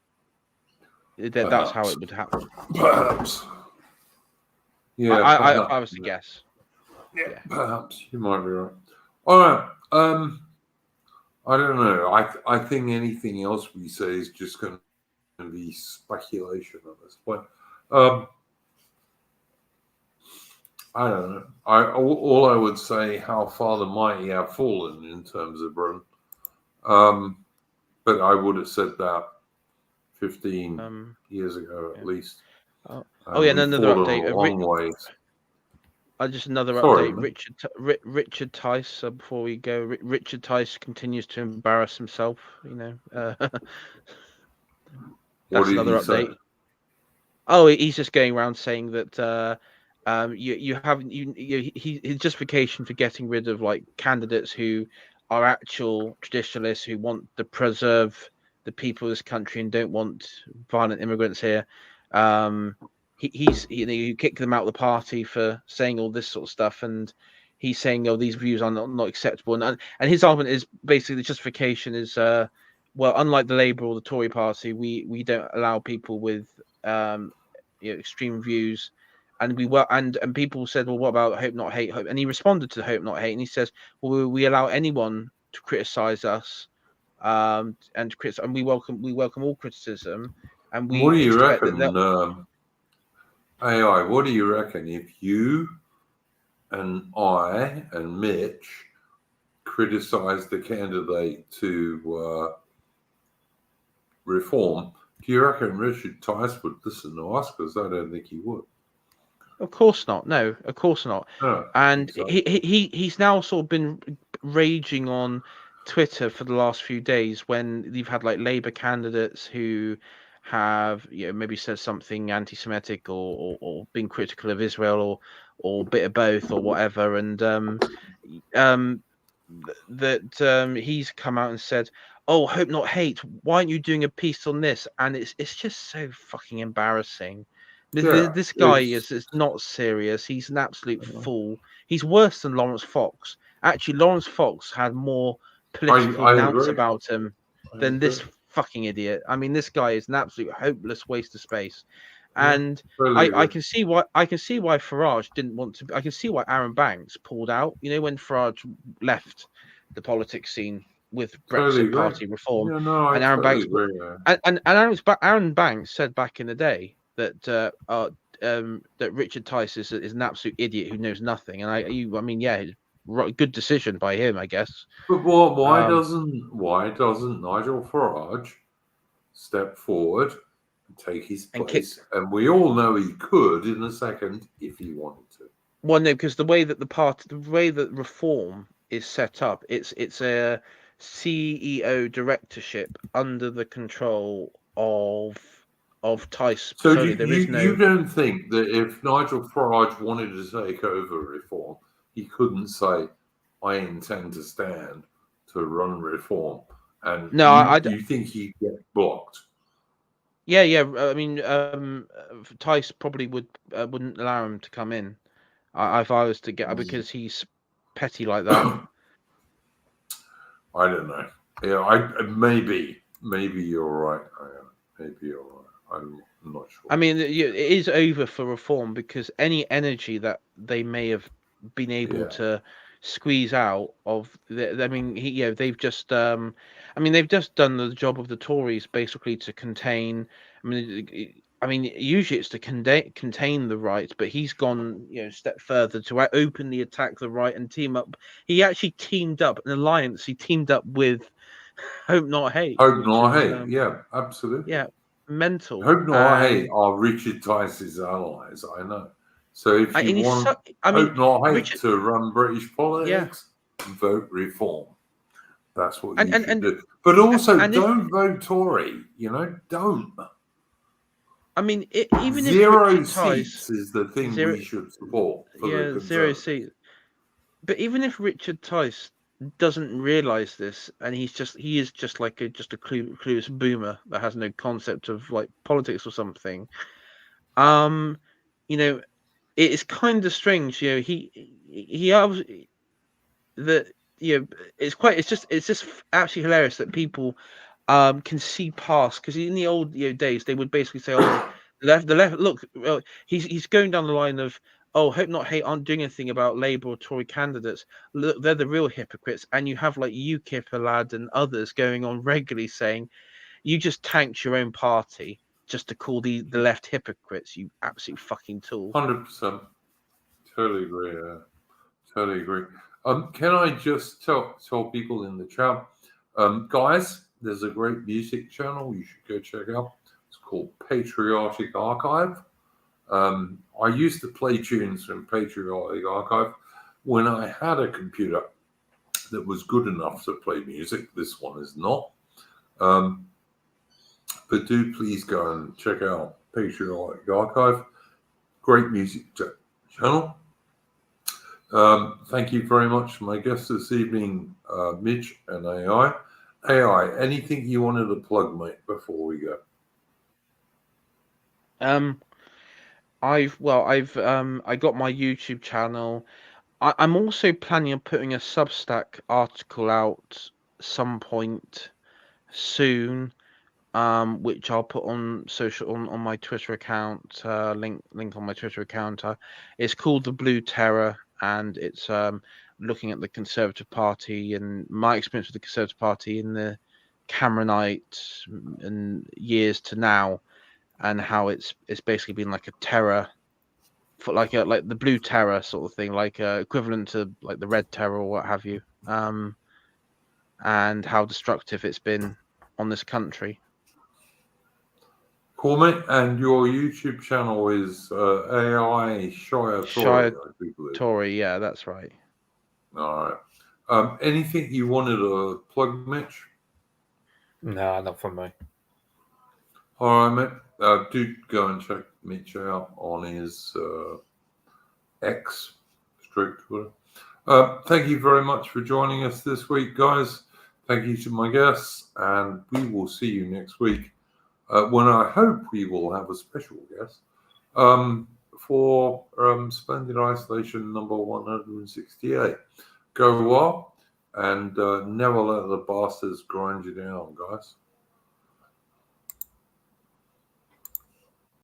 That's how it would happen. Perhaps. Yeah, I was to guess. Yeah, perhaps you might be right. All right. I don't know. I think anything else we say is just going to be speculation at this point. I don't know. All I would say, how far the mighty have fallen in terms of Britain. But I would have said that 15 years ago at least. Another update. A long ways. Just another Sorry, update. Richard Tice. Before we go, Richard Tice continues to embarrass himself. what That's did another he say? update. Oh, he's just going around saying that you haven't his justification for getting rid of like candidates who are actual traditionalists who want to preserve the people of this country and don't want violent immigrants here. He kicked them out of the party for saying all this sort of stuff, and he's saying, "Oh, these views are not acceptable." And his argument is basically the justification is, well, unlike the Labour or the Tory party, we don't allow people with extreme views, and and people said, well, what about Hope Not Hate? And he responded to Hope Not Hate, and he says, well, we allow anyone to criticize us, and we welcome all criticism, and we What do you expect that reckon, AI? What do you reckon if you and I and Mitch criticize the candidate to reform? Do you reckon Richard Tice would listen to us? Because I don't think he would. Of course not. No, of course not. No, And exactly. he's now sort of been raging on Twitter for the last few days when you've had like Labour candidates who have maybe said something anti-Semitic or been critical of Israel or bit of both or whatever, and um that he's come out and said, "Oh, Hope Not Hate. Why aren't you doing a piece on this?" And it's just so fucking embarrassing. Yeah, This guy it's. is not serious. He's an absolute fool. He's worse than Lawrence Fox. Actually, Lawrence Fox had more political I nous agree. about him I than this agree. fucking idiot. I mean, this guy is an absolute hopeless waste of space. Yeah, And totally I agree. can see why Farage didn't want to. I can see why Aaron Banks pulled out. When Farage left the politics scene with Totally Brexit agree. Party reform, Yeah, no, I and Aaron totally Banks agree. Yeah. Aaron Banks said back in the day that that Richard Tice is an absolute idiot who knows nothing. And I mean, yeah, good decision by him, I guess. But why Um, doesn't Nigel Farage step forward and take his and kick place? And we all know he could in a second if he wanted to. Well, no, because the way that reform is set up, it's a CEO directorship under the control of Tice So solely. There is you no don't think that if Nigel Farage wanted to take over reform, he couldn't say, "I intend to stand to run reform," and no. you think he'd get blocked? Yeah. I mean, Tice probably wouldn't allow him to come in. If I was to get because he's petty like that. I don't know. Yeah, I maybe you're right. Maybe you're right. I'm not sure. I mean, it is over for reform because any energy that they may have been able Yeah. to squeeze out of I mean, they've just they've just done the job of the Tories basically to contain. Usually it's to contain the right, but he's gone a step further to openly attack the right and team up. He actually teamed up an alliance. He teamed up with Hope Not Hate, Hope which Not is Hate. Yeah, absolutely. yeah, mental. Hope Not Hate And are Richard Tice's allies. I know. So if you and he's want I mean, Hope Not Hate Richard, to run British yeah, politics, vote Reform. That's what and you and should and do. But also, and if don't vote Tory. Don't. I mean, even if Zero Richard Tice seats is the thing zero, we should support for the yeah, zero Conservatives. seat, but even if Richard Tice doesn't realize this, and he is just like a clueless boomer that has no concept of like politics or something, um, you know, it is kind of strange. He obviously that it's just actually hilarious that people can see past because in the old days they would basically say, oh, the left look, he's going down the line of, oh, Hope Not Hate aren't doing anything about Labour or Tory candidates. Look, they're the real hypocrites. And you have like UKIP lad and others going on regularly saying you just tanked your own party just to call the left hypocrites, you absolute fucking tool. 100%. Totally agree. Totally agree. Can I just tell people in the chat, guys? There's a great music channel you should go check out. It's called Patriotic Archive. I used to play tunes from Patriotic Archive when I had a computer that was good enough to play music. This one is not. But do please go and check out Patriotic Archive. Great music channel. Thank you very much to my guests this evening, Midge and AI. AI, anything you wanted to plug, mate, before we go? I got my YouTube channel. I'm also planning on putting a Substack article out some point soon, which I'll put on on my Twitter account. Link on my Twitter account. It's called The Blue Terror, and it's looking at the Conservative Party and my experience with the Conservative Party in the Cameronite and years to now, and how it's basically been like a terror. For like the blue terror sort of thing, like equivalent to like the red terror or what have you, and how destructive it's been on this country. Cool, mate. And your YouTube channel is AI Shire Tory, I do believe. Tory, yeah, that's right. All right. Anything you wanted to plug, Mitch? No, not for me. All right, mate. Do go and check Mitch out on his X strict Twitter. Thank you very much for joining us this week, guys. Thank you to my guests, and we will see you next week when I hope we will have a special guest for Splendid Islation number 168. Go well, and never let the bastards grind you down, guys.